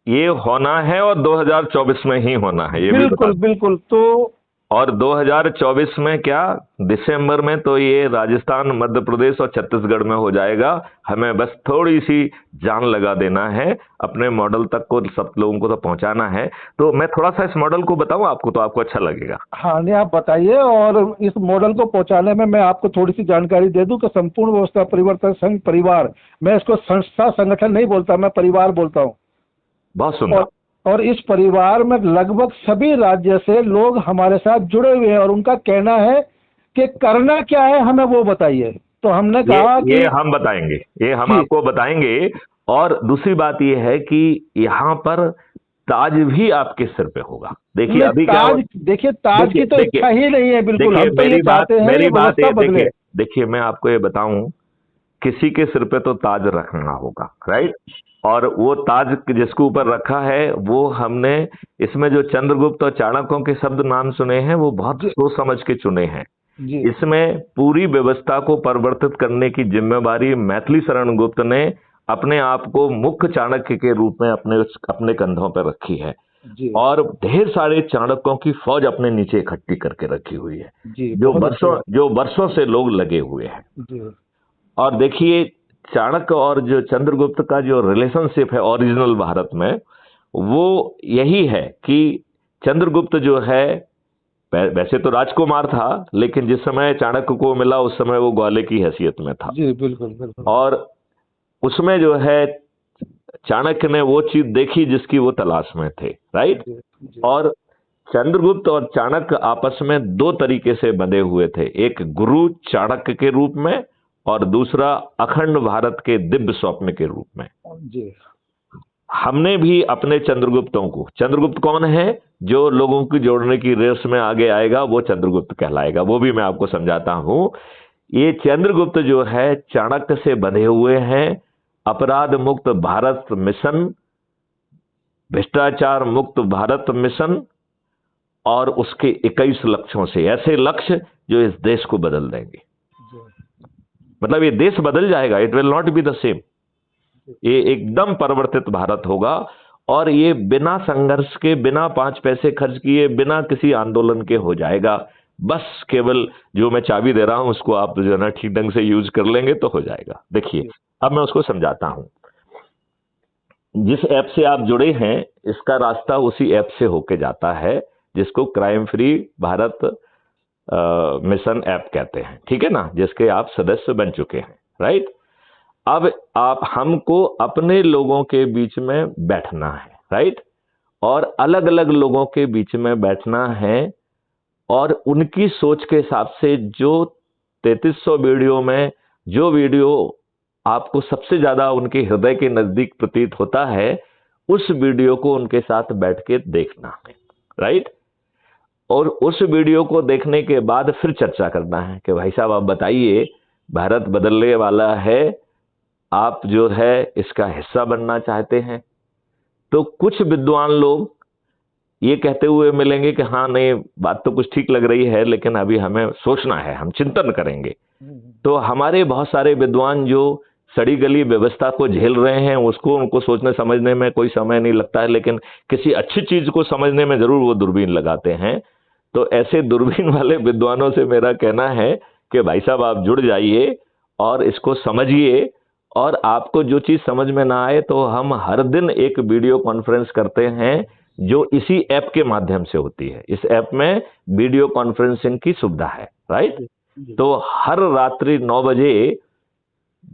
[SPEAKER 1] ये होना है और 2024 में ही होना है, ये
[SPEAKER 2] बिल्कुल बिल्कुल। तो
[SPEAKER 1] और 2024 में क्या, दिसंबर में तो ये राजस्थान, मध्य प्रदेश और छत्तीसगढ़ में हो जाएगा। हमें बस थोड़ी सी जान लगा देना है, अपने मॉडल तक को सब लोगों को तो पहुंचाना है। तो मैं थोड़ा सा इस मॉडल को बताऊं आपको, तो आपको अच्छा लगेगा।
[SPEAKER 2] हाँ नहीं, आप बताइए। और इस मॉडल को पहुंचाने में मैं आपको थोड़ी सी जानकारी दे दूं कि संपूर्ण व्यवस्था परिवर्तन संघ परिवार, मैं इसको संस्था संगठन नहीं बोलता, मैं परिवार बोलता हूँ।
[SPEAKER 1] बहुत सुंदर।
[SPEAKER 2] और इस परिवार में लगभग सभी राज्य से लोग हमारे साथ जुड़े हुए हैं और उनका कहना है कि करना क्या है हमें वो बताइए। तो हमने कहा कि
[SPEAKER 1] ये हम बताएंगे, ये हम आपको बताएंगे। और दूसरी बात ये है कि यहाँ पर ताज भी आपके सिर पे होगा। देखिए अभी
[SPEAKER 2] ताज, देखिए ताज की तो इच्छा ही नहीं है बिल्कुल। हम तो ये चाहते हैं
[SPEAKER 1] मेरी बात है, देखिए मैं आपको ये बताऊं, किसी के सिर पे तो ताज रखना होगा, राइट, और वो ताज जिसके ऊपर रखा है वो हमने, इसमें जो चंद्रगुप्त और चाणक्यों के शब्द नाम सुने हैं वो बहुत सोच समझ के चुने हैं। इसमें पूरी व्यवस्था को परिवर्तित करने की जिम्मेवारी मैथिली शरण गुप्त ने अपने आप को मुख्य चाणक्य के रूप में अपने कंधों पर रखी है और ढेर सारे चाणक्यों की फौज अपने नीचे इकट्ठी करके रखी हुई है, जो वर्षों से लोग लगे हुए हैं। और देखिए चाणक्य और जो चंद्रगुप्त का जो रिलेशनशिप है ओरिजिनल भारत में, वो यही है कि चंद्रगुप्त जो है वैसे तो राजकुमार था, लेकिन जिस समय चाणक्य को मिला उस समय वो ग्वाले की हैसियत में था।
[SPEAKER 2] जी बिल्कुल बिल्कुल।
[SPEAKER 1] और उसमें जो है चाणक्य ने वो चीज देखी जिसकी वो तलाश में थे, राइट। और चंद्रगुप्त और चाणक्य आपस में दो तरीके से बंधे हुए थे, एक गुरु चाणक्य के रूप में और दूसरा अखंड भारत के दिव्य स्वप्न के रूप में।
[SPEAKER 2] जी।
[SPEAKER 1] हमने भी अपने चंद्रगुप्तों को, चंद्रगुप्त कौन है? जो लोगों की जोड़ने की रेस में आगे आएगा वो चंद्रगुप्त कहलाएगा, वो भी मैं आपको समझाता हूं। ये चंद्रगुप्त जो है चाणक्य से बंधे हुए हैं अपराध मुक्त भारत मिशन, भ्रष्टाचार मुक्त भारत मिशन और उसके 21 लक्ष्यों से, ऐसे लक्ष्य जो इस देश को बदल देंगे। मतलब ये देश बदल जाएगा, it will not be the same, ये एकदम परिवर्तित भारत होगा। और ये बिना संघर्ष के, बिना 5 पैसे खर्च किए, बिना किसी आंदोलन के हो जाएगा। बस केवल जो मैं चाबी दे रहा हूं उसको आप जो है ना ठीक ढंग से यूज कर लेंगे तो हो जाएगा। देखिए अब मैं उसको समझाता हूं। जिस ऐप से आप जुड़े हैं इसका रास्ता उसी ऐप से होके जाता है जिसको crime free Bharat mission app कहते हैं, ठीक है ना, जिसके आप सदस्य बन चुके हैं, राइट। अब आप हमको अपने लोगों के बीच में बैठना है, राइट, और अलग अलग लोगों के बीच में बैठना है और उनकी सोच के हिसाब से जो 3300 वीडियो में जो वीडियो आपको सबसे ज्यादा उनके हृदय के नजदीक प्रतीत होता है उस वीडियो को उनके साथ बैठ के देखना है, राइट। और उस वीडियो को देखने के बाद फिर चर्चा करना है कि भाई साहब आप बताइए, भारत बदलने वाला है, आप जो है इसका हिस्सा बनना चाहते हैं। तो कुछ विद्वान लोग ये कहते हुए मिलेंगे कि हाँ नहीं बात तो कुछ ठीक लग रही है लेकिन अभी हमें सोचना है, हम चिंतन करेंगे। तो हमारे बहुत सारे विद्वान जो सड़ी गली व्यवस्था को झेल रहे हैं उसको उनको सोचने समझने में कोई समय नहीं लगता है, लेकिन किसी अच्छी चीज को समझने में जरूर वो दूरबीन लगाते हैं। तो ऐसे दूरबीन वाले विद्वानों से मेरा कहना है कि भाई साहब आप जुड़ जाइए और इसको समझिए, और आपको जो चीज समझ में ना आए तो हम हर दिन एक वीडियो कॉन्फ्रेंस करते हैं जो इसी ऐप के माध्यम से होती है। इस ऐप में वीडियो कॉन्फ्रेंसिंग की सुविधा है, राइट। तो हर रात्रि 9 बजे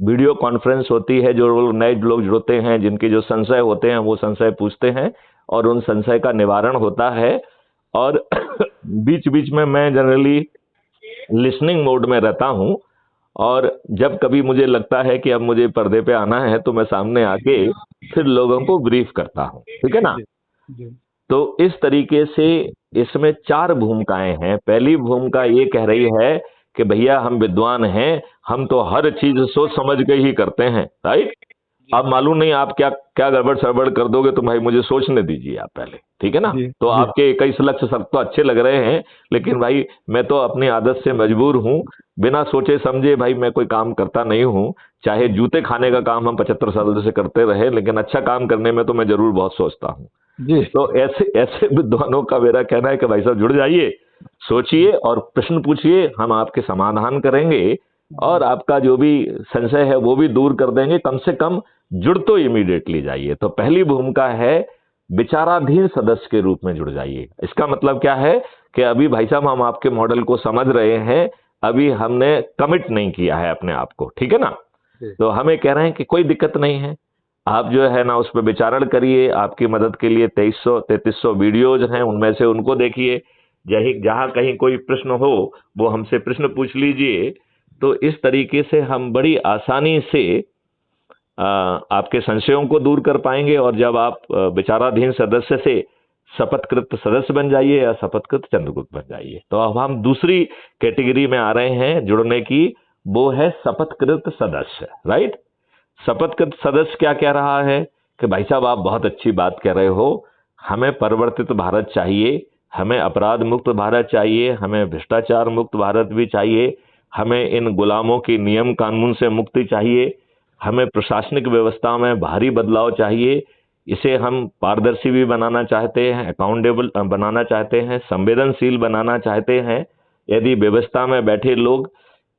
[SPEAKER 1] वीडियो कॉन्फ्रेंस होती है। जो नए लोग जुड़ते हैं जिनके जो संशय होते हैं वो संशय पूछते हैं और उन संशय का निवारण होता है। और बीच बीच में मैं जनरली लिसनिंग मोड में रहता हूं और जब कभी मुझे लगता है कि अब मुझे पर्दे पे आना है तो मैं सामने आके फिर लोगों को ब्रीफ करता हूं, ठीक है ना। तो इस तरीके से इसमें 4 भूमिकाएं हैं। पहली भूमिका ये कह रही है कि भैया हम विद्वान हैं, हम तो हर चीज सोच समझ के ही करते हैं, राइट। अब मालूम नहीं आप क्या क्या गड़बड़ सड़बड़ कर दोगे तो भाई मुझे सोचने दीजिए आप पहले, ठीक है ना। तो आपके 21 लक्ष्य सब तो अच्छे लग रहे हैं लेकिन भाई मैं तो अपनी आदत से मजबूर हूं, बिना सोचे समझे भाई मैं कोई काम करता नहीं हूं। चाहे जूते खाने का काम हम 75 साल से करते रहे लेकिन अच्छा काम करने में तो मैं जरूर बहुत सोचता हूं। तो ऐसे ऐसे विद्वानों का मेरा कहना है कि भाई साहब जुड़ जाइए, सोचिए और प्रश्न पूछिए, हम आपके समाधान करेंगे और आपका जो भी संशय है वो भी दूर कर देंगे। कम से कम जुड़ तो इमीडिएटली जाइए। तो पहली भूमिका है विचाराधीन सदस्य के रूप में जुड़ जाइए। इसका मतलब क्या है कि अभी भाई साहब हम आपके मॉडल को समझ रहे हैं, अभी हमने कमिट नहीं किया है अपने आप को, ठीक है ना। तो हमें कह रहे हैं कि कोई दिक्कत नहीं है, आप जो है ना उस पर विचारण करिए। आपकी मदद के लिए 2300-3300 वीडियोज हैं, उनमें से उनको देखिए। जहां कहीं कोई प्रश्न हो वो हमसे प्रश्न पूछ लीजिए। तो इस तरीके से हम बड़ी आसानी से आपके संशयों को दूर कर पाएंगे। और जब आप विचाराधीन सदस्य से शपथकृत सदस्य बन जाइए या शपथकृत चंद्रगुप्त बन जाइए। तो अब हम दूसरी कैटेगरी में आ रहे हैं जुड़ने की, वो है शपथकृत सदस्य, राइट। शपथकृत सदस्य क्या कह रहा है कि भाई साहब आप बहुत अच्छी बात कह रहे हो, हमें परिवर्तित भारत चाहिए, हमें अपराध मुक्त भारत चाहिए, हमें भ्रष्टाचार मुक्त भारत भी चाहिए, हमें इन गुलामों की नियम कानून से मुक्ति चाहिए, हमें प्रशासनिक व्यवस्था में भारी बदलाव चाहिए, इसे हम पारदर्शी भी बनाना चाहते हैं, अकाउंटेबल बनाना चाहते हैं, संवेदनशील बनाना चाहते हैं। यदि व्यवस्था में बैठे लोग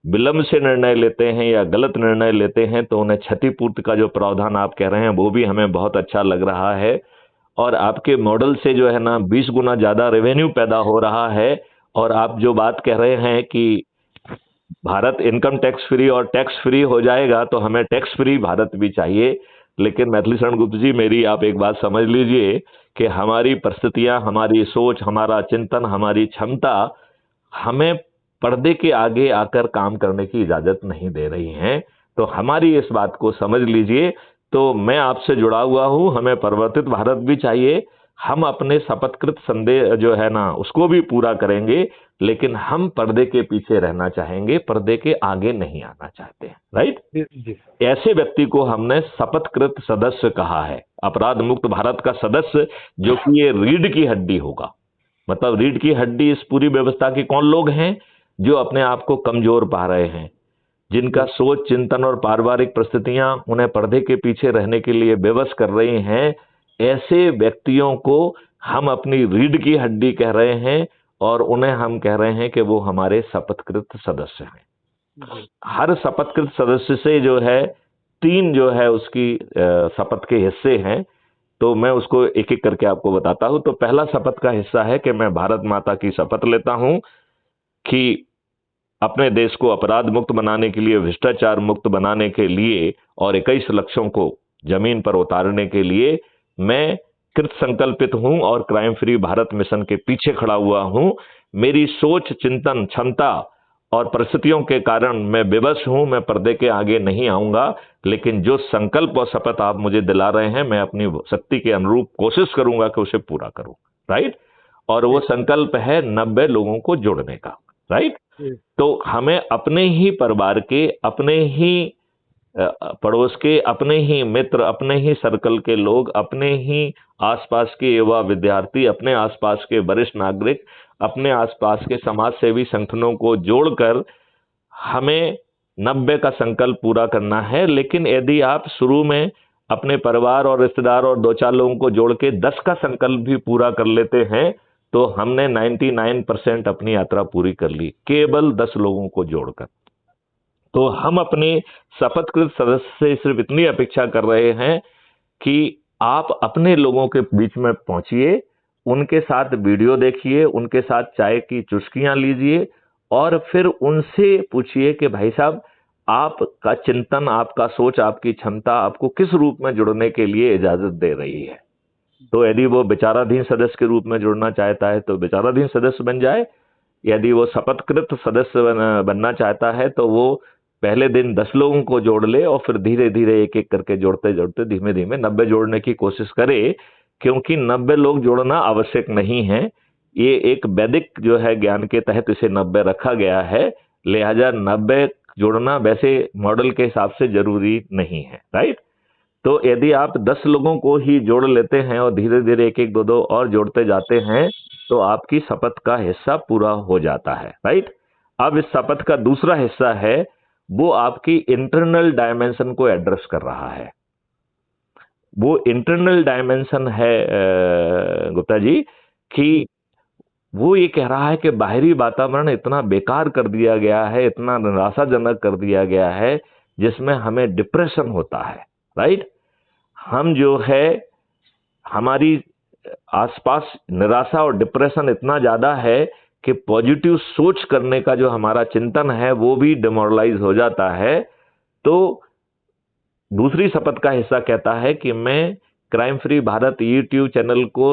[SPEAKER 1] विलंब से निर्णय लेते हैं या गलत निर्णय लेते हैं तो उन्हें क्षतिपूर्ति का जो प्रावधान आप कह रहे हैं वो भी हमें बहुत अच्छा लग रहा है। और आपके मॉडल से जो है ना 20 गुना ज्यादा रेवेन्यू पैदा हो रहा है। और आप जो बात कह रहे हैं कि भारत इनकम टैक्स फ्री और टैक्स फ्री हो जाएगा, तो हमें टैक्स फ्री भारत भी चाहिए। लेकिन मैथिली शरण गुप्त जी, मेरी आप एक बात समझ लीजिए कि हमारी परिस्थितियां, हमारी सोच, हमारा चिंतन, हमारी क्षमता हमें पर्दे के आगे आकर काम करने की इजाजत नहीं दे रही हैं। तो हमारी इस बात को समझ लीजिए। तो मैं आपसे जुड़ा हुआ हूं, हमें परिवर्तित भारत भी चाहिए, हम अपने शपथकृत संदेश जो है ना उसको भी पूरा करेंगे, लेकिन हम पर्दे के पीछे रहना चाहेंगे, पर्दे के आगे नहीं आना चाहते हैं। राइट?
[SPEAKER 2] जी।
[SPEAKER 1] ऐसे व्यक्ति को हमने शपथकृत सदस्य कहा है, अपराध मुक्त भारत का सदस्य, जो कि ये रीढ़ की हड्डी होगा। मतलब रीढ़ की हड्डी इस पूरी व्यवस्था के कौन लोग हैं? जो अपने आप को कमजोर पा रहे हैं, जिनका सोच, चिंतन और पारिवारिक परिस्थितियां उन्हें पर्दे के पीछे रहने के लिए विवश कर रही हैं। ऐसे व्यक्तियों को हम अपनी रीढ़ की हड्डी कह रहे हैं और उन्हें हम कह रहे हैं कि वो हमारे शपथकृत सदस्य हैं। हर शपथकृत सदस्य से जो है 3 जो है उसकी शपथ के हिस्से हैं। तो मैं उसको एक एक करके आपको बताता हूं। तो पहला शपथ का हिस्सा है कि मैं भारत माता की शपथ लेता हूं कि अपने देश को अपराध मुक्त बनाने के लिए, भ्रष्टाचार मुक्त बनाने के लिए और 21 लक्ष्यों को जमीन पर उतारने के लिए मैं कृत संकल्पित हूं और क्राइम फ्री भारत मिशन के पीछे खड़ा हुआ हूं। मेरी सोच, चिंतन, क्षमता और परिस्थितियों के कारण मैं विवश हूं, मैं पर्दे के आगे नहीं आऊंगा, लेकिन जो संकल्प और शपथ आप मुझे दिला रहे हैं, मैं अपनी शक्ति के अनुरूप कोशिश करूंगा कि उसे पूरा करूं। राइट? और वो संकल्प है 90 लोगों को जोड़ने का। राइट? तो हमें अपने ही परिवार के, अपने ही पड़ोस के, अपने ही मित्र, अपने ही सर्कल के लोग, अपने ही आसपास के युवा विद्यार्थी, अपने आसपास के वरिष्ठ नागरिक, अपने आसपास के समाज सेवी संगठनों को जोड़कर हमें 90 का संकल्प पूरा करना है। लेकिन यदि आप शुरू में अपने परिवार और रिश्तेदार और 2-4 लोगों को जोड़ के 10 का संकल्प भी पूरा कर लेते हैं, तो हमने 99% अपनी यात्रा पूरी कर ली, केवल 10 लोगों को जोड़कर। तो हम अपने शपथकृत सदस्य से सिर्फ इतनी अपेक्षा कर रहे हैं कि आप अपने लोगों के बीच में पहुंचिए, उनके साथ वीडियो देखिए, उनके साथ चाय की चुस्कियां लीजिए और फिर उनसे पूछिए कि भाई साहब, आपका चिंतन, आपका सोच, आपकी क्षमता आपको किस रूप में जुड़ने के लिए इजाजत दे रही है। तो यदि वो विचाराधीन सदस्य के रूप में जुड़ना चाहता है तो विचाराधीन सदस्य बन जाए। यदि वो शपथकृत सदस्य बनना चाहता है तो वो पहले दिन 10 लोगों को जोड़ ले और फिर धीरे धीरे एक एक करके जोड़ते जोड़ते धीमे धीमे 90 जोड़ने की कोशिश करे, क्योंकि 90 लोग जोड़ना आवश्यक नहीं है। ये एक वैदिक जो है ज्ञान के तहत इसे 90 रखा गया है, लिहाजा 90 जोड़ना वैसे मॉडल के हिसाब से जरूरी नहीं है। राइट? तो यदि आप 10 लोगों को ही जोड़ लेते हैं और धीरे धीरे एक एक दो दो और जोड़ते जाते हैं तो आपकी शपथ का हिस्सा पूरा हो जाता है। राइट? अब इस शपथ का दूसरा हिस्सा है, वो आपकी इंटरनल डायमेंशन को एड्रेस कर रहा है। वो इंटरनल डायमेंशन है गुप्ता जी कि वो ये कह रहा है कि बाहरी वातावरण इतना बेकार कर दिया गया है, इतना निराशाजनक कर दिया गया है, जिसमें हमें डिप्रेशन होता है। राइट? हम जो है, हमारी आसपास निराशा और डिप्रेशन इतना ज्यादा है कि पॉजिटिव सोच करने का जो हमारा चिंतन है वो भी डिमोरलाइज हो जाता है। तो दूसरी शपथ का हिस्सा कहता है कि मैं crime free Bharat YouTube channel को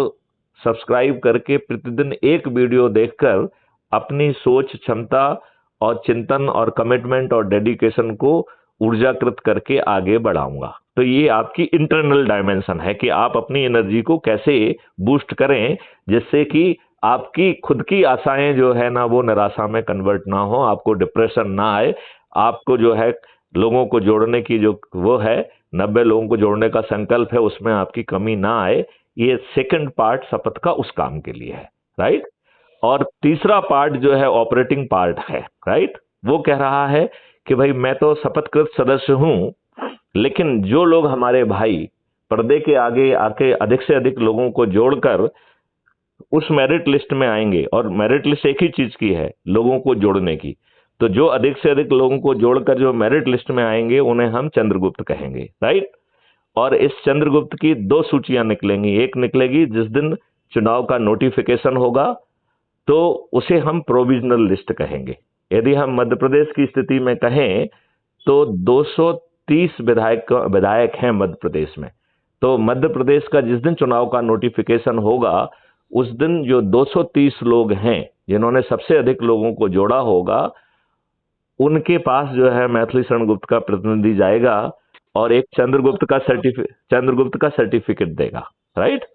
[SPEAKER 1] सब्सक्राइब करके प्रतिदिन एक वीडियो देखकर अपनी सोच, क्षमता और चिंतन और कमिटमेंट और डेडिकेशन को ऊर्जाकृत करके आगे बढ़ाऊंगा। तो ये आपकी इंटरनल डायमेंशन है कि आप अपनी एनर्जी को कैसे बूस्ट करें, जिससे कि आपकी खुद की आशाएं जो है ना वो निराशा में कन्वर्ट ना हो, आपको डिप्रेशन ना आए, आपको जो है लोगों को जोड़ने की जो वो है 90 लोगों को जोड़ने का संकल्प है, उसमें आपकी कमी ना आए। ये सेकंड पार्ट शपथ का उस काम के लिए है। राइट? और तीसरा पार्ट जो है ऑपरेटिंग पार्ट है। राइट? वो कह रहा है कि भाई मैं तो शपथकृत सदस्य हूं, लेकिन जो लोग हमारे भाई पर्दे के आगे आके अधिक से अधिक लोगों को जोड़कर उस मेरिट लिस्ट में आएंगे, और मेरिट लिस्ट एक ही चीज की है, लोगों को जोड़ने की। तो जो अधिक से अधिक लोगों को जोड़कर जो मेरिट लिस्ट में आएंगे उन्हें हम चंद्रगुप्त कहेंगे। राइट? और इस चंद्रगुप्त की 2 सूचियां निकलेंगी। एक निकलेगी जिस दिन चुनाव का नोटिफिकेशन होगा, तो उसे हम प्रोविजनल लिस्ट कहेंगे। यदि हम मध्य प्रदेश की स्थिति में कहें तो 230 विधायक हैं मध्य प्रदेश में। तो मध्य प्रदेश का जिस दिन चुनाव का नोटिफिकेशन होगा उस दिन जो 230 लोग हैं जिन्होंने सबसे अधिक लोगों को जोड़ा होगा, उनके पास जो है मैथिली शरण गुप्त का प्रतिनिधि जाएगा और एक चंद्रगुप्त का सर्टिफिकेट देगा, राइट,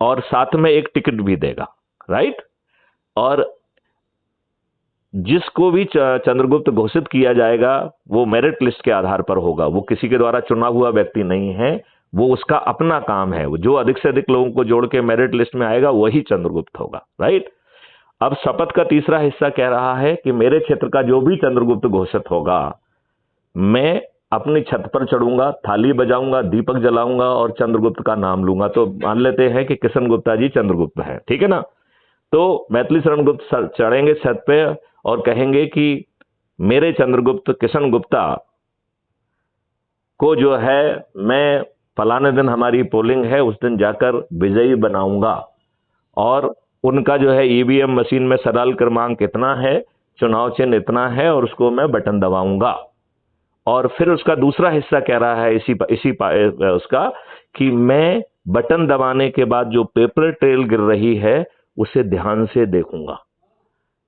[SPEAKER 1] और साथ में एक टिकट भी देगा, राइट। और जिसको भी चंद्रगुप्त घोषित किया जाएगा वो मेरिट लिस्ट के आधार पर होगा, वो किसी के द्वारा चुना हुआ व्यक्ति नहीं है, वो उसका अपना काम है। जो अधिक से अधिक लोगों को जोड़ के मेरिट लिस्ट में आएगा वही चंद्रगुप्त होगा, राइट। अब शपथ का तीसरा हिस्सा कह रहा है कि मेरे क्षेत्र का जो भी चंद्रगुप्त घोषित होगा, मैं अपनी छत पर चढ़ूंगा, थाली बजाऊंगा, दीपक जलाऊंगा और चंद्रगुप्त का नाम लूंगा। तो मान लेते हैं कि किशन गुप्ता जी चंद्रगुप्त है, ठीक है ना। तो मैथिली शरण गुप्त चढ़ेंगे छत पे और कहेंगे कि मेरे चंद्रगुप्त किशन गुप्ता को जो है मैं फलाने दिन हमारी पोलिंग है उस दिन जाकर विजयी बनाऊंगा और उनका जो है ईवीएम मशीन में सराल क्रमांक इतना है, चुनाव चिन्ह इतना है और उसको मैं बटन दबाऊंगा। और फिर उसका दूसरा हिस्सा कह रहा है उसका कि मैं बटन दबाने के बाद जो पेपर ट्रेल गिर रही है उसे ध्यान से देखूंगा।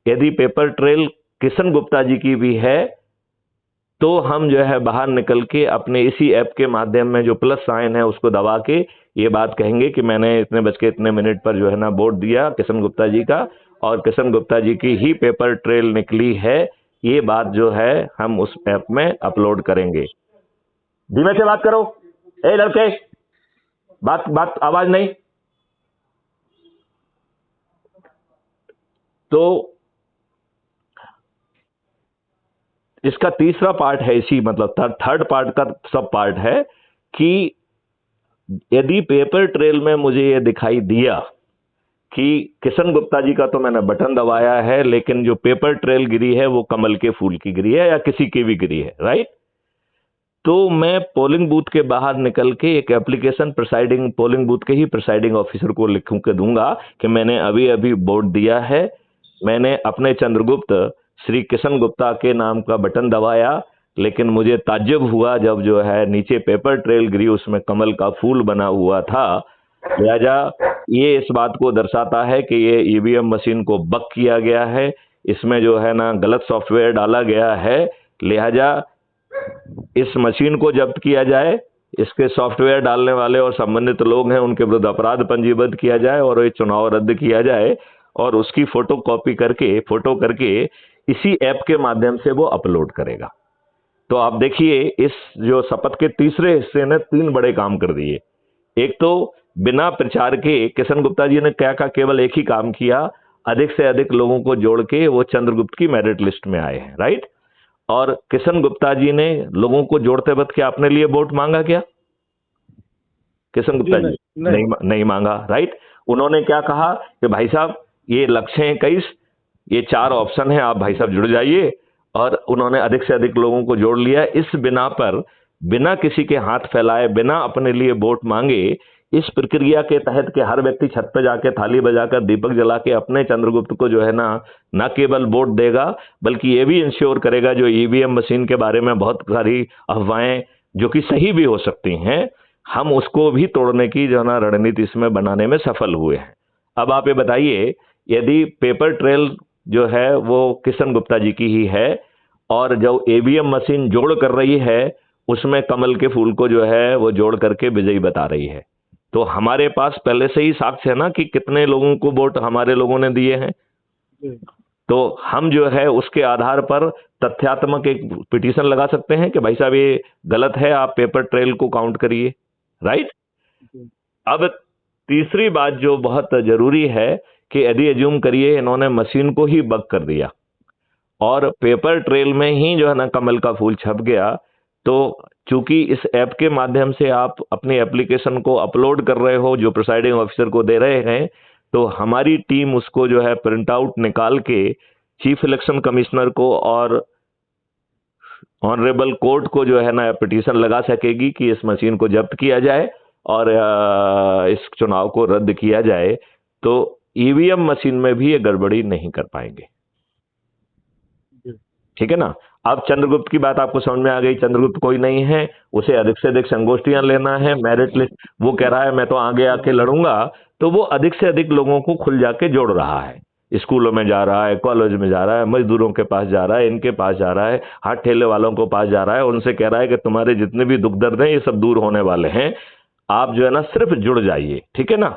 [SPEAKER 1] यदि पेपर ट्रेल किशन गुप्ता जी की भी है तो हम जो है बाहर निकल के अपने इसी ऐप के माध्यम में जो प्लस साइन है उसको दबा के ये बात कहेंगे कि मैंने इतने बज के इतने मिनट पर जो है ना वोट दिया किशन गुप्ता जी का और किशन गुप्ता जी की ही पेपर ट्रेल निकली है। ये बात जो है हम उस ऐप में अपलोड करेंगे। धीमे से बात करो, ए लड़के, बात आवाज नहीं। तो इसका तीसरा पार्ट है, इसी मतलब थर्ड पार्ट का सब पार्ट है कि यदि पेपर ट्रेल में मुझे ये दिखाई दिया कि किशन गुप्ता जी का तो मैंने बटन दबाया है लेकिन जो पेपर ट्रेल गिरी है वो कमल के फूल की गिरी है या किसी की भी गिरी है, राइट, तो मैं पोलिंग बूथ के बाहर निकल के एक एप्लीकेशन पोलिंग बूथ के ही प्रिसाइडिंग ऑफिसर को लिखूं के दूंगा कि मैंने अभी अभी वोट दिया है, मैंने अपने चंद्रगुप्त श्री किशन गुप्ता के नाम का बटन दबाया लेकिन मुझे ताज्जुब हुआ जब जो है नीचे पेपर ट्रेल गिरी उसमें कमल का फूल बना हुआ था। लिहाजा ये इस बात को दर्शाता है कि ये ईवीएम मशीन को बक किया गया है, इसमें जो है ना गलत सॉफ्टवेयर डाला गया है। लिहाजा इस मशीन को जब्त किया जाए, इसके सॉफ्टवेयर डालने वाले और संबंधित लोग हैं उनके विरुद्ध अपराध पंजीबद्ध किया जाए और ये चुनाव रद्द किया जाए और उसकी फोटो करके इसी ऐप के माध्यम से वो अपलोड करेगा। तो आप देखिए इस जो शपथ के तीसरे हिस्से ने 3 बड़े काम कर दिए। एक तो बिना प्रचार के किशन गुप्ता जी ने क्या केवल एक ही काम किया, अधिक से अधिक लोगों को जोड़ के वो चंद्रगुप्त की मेरिट लिस्ट में आए हैं, राइट। और किशन गुप्ता जी ने लोगों को जोड़ते वक्त क्या अपने लिए वोट मांगा क्या? किशन गुप्ता जी नहीं मांगा, राइट। उन्होंने क्या कहा कि भाई साहब ये लक्ष्य है 21, ये 4 ऑप्शन है, आप भाई साहब जुड़ जाइए। और उन्होंने अधिक से अधिक लोगों को जोड़ लिया। इस बिना पर बिना किसी के हाथ फैलाए, बिना अपने लिए वोट मांगे, इस प्रक्रिया के तहत के हर व्यक्ति छत पे जाके थाली बजाकर दीपक जला के अपने चंद्रगुप्त को जो है ना केवल वोट देगा बल्कि ये भी इंश्योर करेगा जो ईवीएम मशीन के बारे में बहुत सारी अफवाहें जो कि सही भी हो सकती हैं, हम उसको भी तोड़ने की जो है ना रणनीति इसमें बनाने में सफल हुए हैं। अब आप ये बताइए यदि पेपर ट्रेल जो है वो किशन गुप्ता जी की ही है और जो ईवीएम मशीन जोड़ कर रही है उसमें कमल के फूल को जो है वो जोड़ करके विजयी बता रही है, तो हमारे पास पहले से ही साक्ष्य है ना कि कितने लोगों को वोट हमारे लोगों ने दिए हैं। तो हम जो है उसके आधार पर तथ्यात्मक एक पिटीशन लगा सकते हैं कि भाई साहब ये गलत है, आप पेपर ट्रेल को काउंट करिए, राइट। अब तीसरी बात जो बहुत जरूरी है कि यदि एज्यूम करिए इन्होंने मशीन को ही बग कर दिया और पेपर ट्रेल में ही जो है ना कमल का फूल छप गया, तो चूंकि इस ऐप के माध्यम से आप अपनी एप्लीकेशन को अपलोड कर रहे हो जो प्रिसाइडिंग ऑफिसर को दे रहे हैं, तो हमारी टीम उसको जो है प्रिंट आउट निकाल के चीफ इलेक्शन कमिश्नर को और ऑनरेबल कोर्ट को जो है ना पिटीशन लगा सकेगी कि इस मशीन को जब्त किया जाए और इस चुनाव को रद्द किया जाए। तो ईवीएम मशीन में भी ये गड़बड़ी नहीं कर पाएंगे। ठीक है ना। अब चंद्रगुप्त की बात आपको समझ में आ गई, चंद्रगुप्त कोई नहीं है, उसे अधिक से अधिक संगोष्ठियां लेना है, मेरिट लिस्ट, वो कह रहा है मैं तो आगे आके लड़ूंगा, तो वो अधिक से अधिक लोगों को खुल जाके जोड़ रहा है, स्कूलों में जा रहा है, कॉलेज में जा रहा है, मजदूरों के पास जा रहा है, इनके पास जा रहा है, हाथ ठेले वालों को पास जा रहा है, उनसे कह रहा है कि तुम्हारे जितने भी दुख दर्द हैं ये सब दूर होने वाले हैं, आप जो है ना सिर्फ जुड़ जाइए, ठीक है ना,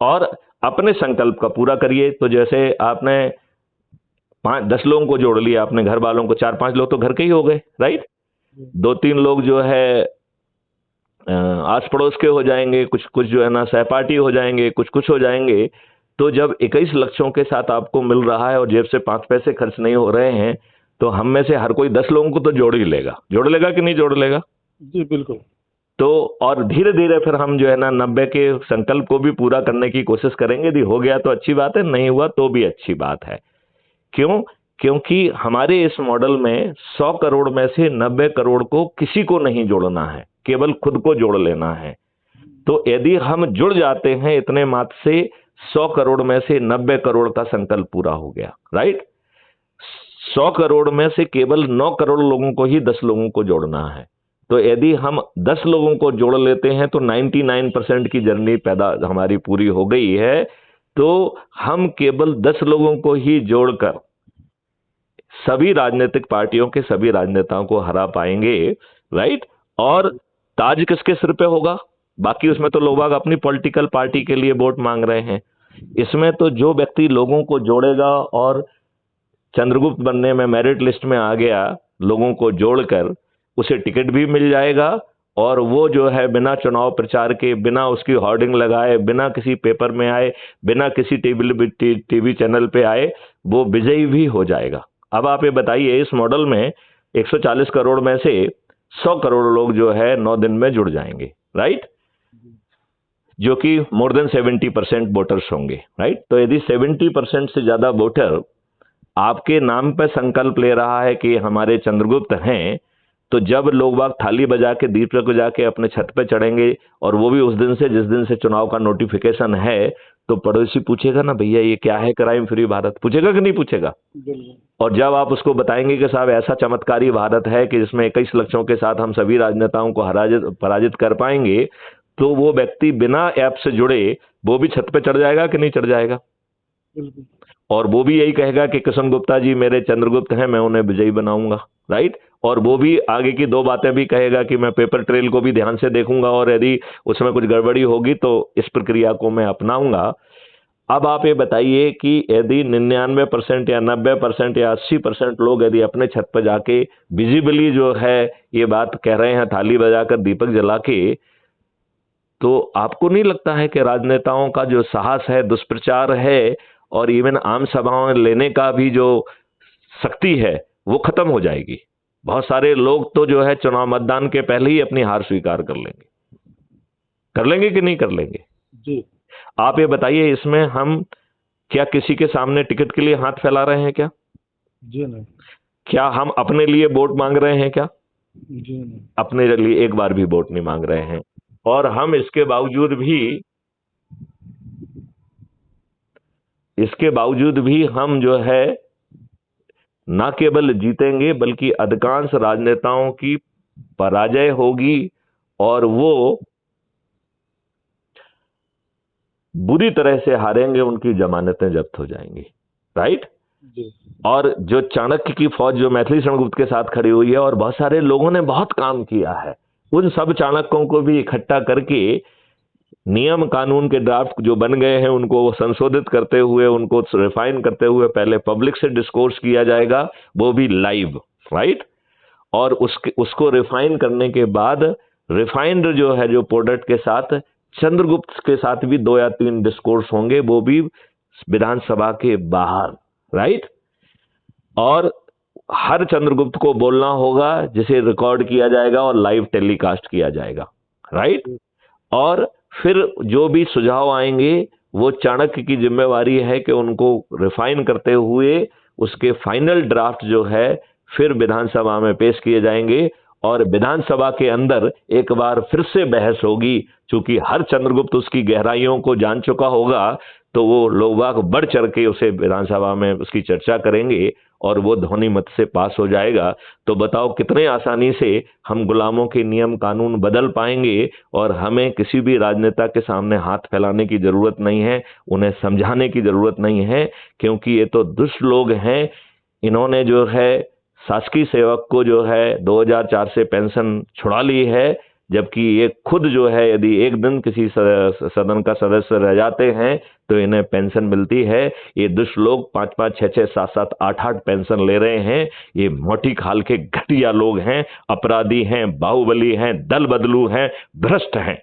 [SPEAKER 1] और अपने संकल्प का पूरा करिए। तो जैसे आपने 5-10 लोगों को जोड़ लिया, अपने घर वालों को, 4-5 लोग तो घर के ही हो गए, राइट। 2-3 लोग जो है आस पड़ोस के हो जाएंगे, कुछ कुछ जो है ना सहपाठी हो जाएंगे, कुछ कुछ हो जाएंगे। तो जब 21 लक्ष्यों के साथ आपको मिल रहा है और जेब से 5 पैसे खर्च नहीं हो रहे हैं, तो हम में से हर कोई 10 लोगों को तो जोड़ ही लेगा, जोड़ लेगा कि नहीं जोड़ लेगा।
[SPEAKER 2] जी बिल्कुल।
[SPEAKER 1] तो और धीरे धीरे फिर हम जो है ना 90 के संकल्प को भी पूरा करने की कोशिश करेंगे। यदि हो गया तो अच्छी बात है, नहीं हुआ तो भी अच्छी बात है। क्यों? क्योंकि हमारे इस मॉडल में 100 करोड़ में से 90 करोड़ को किसी को नहीं जोड़ना है, केवल खुद को जोड़ लेना है। तो यदि हम जुड़ जाते हैं इतने मात्र से, 100 करोड़ में से 90 करोड़ का संकल्प पूरा हो गया, राइट। 100 करोड़ में से केवल 9 करोड़ लोगों को ही 10 लोगों को जोड़ना है। तो यदि हम 10 लोगों को जोड़ लेते हैं तो 99% की जर्नी पैदा हमारी पूरी हो गई है। तो हम केवल 10 लोगों को ही जोड़कर सभी राजनीतिक पार्टियों के सभी राजनेताओं को हरा पाएंगे, राइट। और ताज किसके सिर पे होगा? बाकी उसमें तो लोग अपनी पॉलिटिकल पार्टी के लिए वोट मांग रहे हैं, इसमें तो जो व्यक्ति लोगों को जोड़ेगा और चंद्रगुप्त बनने में मेरिट लिस्ट में आ गया, लोगों को जोड़कर उसे टिकट भी मिल जाएगा, और वो जो है बिना चुनाव प्रचार के, बिना उसकी होर्डिंग लगाए, बिना किसी पेपर में आए, बिना किसी टीवी चैनल पे आए, वो विजयी भी हो जाएगा। अब आप ये बताइए, इस मॉडल में 140 करोड़ में से 100 करोड़ लोग जो है 9 दिन में जुड़ जाएंगे, राइट, जो कि मोर देन 70% वोटर्स होंगे, राइट। तो यदि 70% से ज्यादा वोटर आपके नाम पर संकल्प ले रहा है कि हमारे चंद्रगुप्त हैं, तो जब लोग बाग थाली बजा के, दीपक बजा के अपने छत पे चढ़ेंगे, और वो भी उस दिन से जिस दिन से चुनाव का नोटिफिकेशन है, तो पड़ोसी पूछेगा ना, भैया ये क्या है क्राइम फ्री भारत, पूछेगा कि नहीं पूछेगा। और जब आप उसको बताएंगे कि साहब ऐसा चमत्कारी भारत है कि जिसमें 21 लक्ष्यों के साथ हम सभी राजनेताओं को पराजित कर पाएंगे, तो वो व्यक्ति बिना ऐप से जुड़े वो भी छत पे चढ़ जाएगा कि नहीं चढ़ जाएगा। और वो भी यही कहेगा कि किशन गुप्ता जी मेरे चंद्रगुप्त हैं, मैं उन्हें विजयी बनाऊंगा, राइट। और वो भी आगे की 2 बातें भी कहेगा कि मैं पेपर ट्रेल को भी ध्यान से देखूंगा, और यदि उसमें कुछ गड़बड़ी होगी तो इस प्रक्रिया को मैं अपनाऊंगा। अब आप ये बताइए कि यदि 99% या 90% या 80% लोग यदि अपने छत पर जाके विजिबली जो है ये बात कह रहे हैं, थाली बजाकर, दीपक जला के, तो आपको नहीं लगता है कि राजनेताओं का जो साहस है, दुष्प्रचार है, और इवन आम सभाओं लेने का भी जो शक्ति है वो खत्म हो जाएगी। बहुत सारे लोग तो जो है चुनाव मतदान के पहले ही अपनी हार स्वीकार कर लेंगे कि नहीं कर लेंगे
[SPEAKER 2] जी।
[SPEAKER 1] आप ये बताइए, इसमें हम क्या किसी के सामने टिकट के लिए हाथ फैला रहे हैं क्या?
[SPEAKER 2] जी नहीं।
[SPEAKER 1] क्या हम अपने लिए वोट मांग रहे हैं क्या?
[SPEAKER 2] जी नहीं।
[SPEAKER 1] अपने लिए एक बार भी वोट नहीं मांग रहे हैं। और हम इसके बावजूद भी हम जो है न केवल जीतेंगे बल्कि अधिकांश राजनेताओं की पराजय होगी, और वो बुरी तरह से हारेंगे, उनकी जमानतें जब्त हो जाएंगी, राइट। और जो चाणक्य की फौज जो मैथिली शरणगुप्त के साथ खड़ी हुई है, और बहुत सारे लोगों ने बहुत काम किया है, उन सब चाणक्यों को भी इकट्ठा करके नियम कानून के ड्राफ्ट जो बन गए हैं उनको संशोधित करते हुए, उनको रिफाइन करते हुए पहले पब्लिक से डिस्कोर्स किया जाएगा, वो भी लाइव, राइट। और उसको रिफाइन करने के बाद रिफाइंड जो है जो प्रोडक्ट के साथ चंद्रगुप्त के साथ भी 2 या 3 डिस्कोर्स होंगे, वो भी विधानसभा के बाहर, राइट। और हर चंद्रगुप्त को बोलना होगा, जिसे रिकॉर्ड किया जाएगा और लाइव टेलीकास्ट किया जाएगा, राइट। और फिर जो भी सुझाव आएंगे वो चाणक्य की जिम्मेवारी है कि उनको रिफाइन करते हुए उसके फाइनल ड्राफ्ट जो है फिर विधानसभा में पेश किए जाएंगे, और विधानसभा के अंदर एक बार फिर से बहस होगी, क्योंकि हर चंद्रगुप्त उसकी गहराइयों को जान चुका होगा तो वो लोग बाग बढ़ चढ़ के उसे विधानसभा में उसकी चर्चा करेंगे और वो ध्वनि मत से पास हो जाएगा। तो बताओ कितने आसानी से हम गुलामों के नियम कानून बदल पाएंगे, और हमें किसी भी राजनेता के सामने हाथ फैलाने की जरूरत नहीं है, उन्हें समझाने की जरूरत नहीं है, क्योंकि ये तो दुष्ट लोग हैं। इन्होंने जो है शासकीय सेवक को जो है 2004 से पेंशन छुड़ा ली है, जबकि ये खुद जो है यदि एक दिन किसी सदन का सदस्य रह जाते हैं तो इन्हें पेंशन मिलती है। ये दुष्ट लोग 5-5, 6-6, 7-7, 8-8 पेंशन ले रहे हैं। ये मोटी खाल के घटिया लोग हैं, अपराधी हैं, बाहुबली हैं, दल बदलू हैं, भ्रष्ट हैं।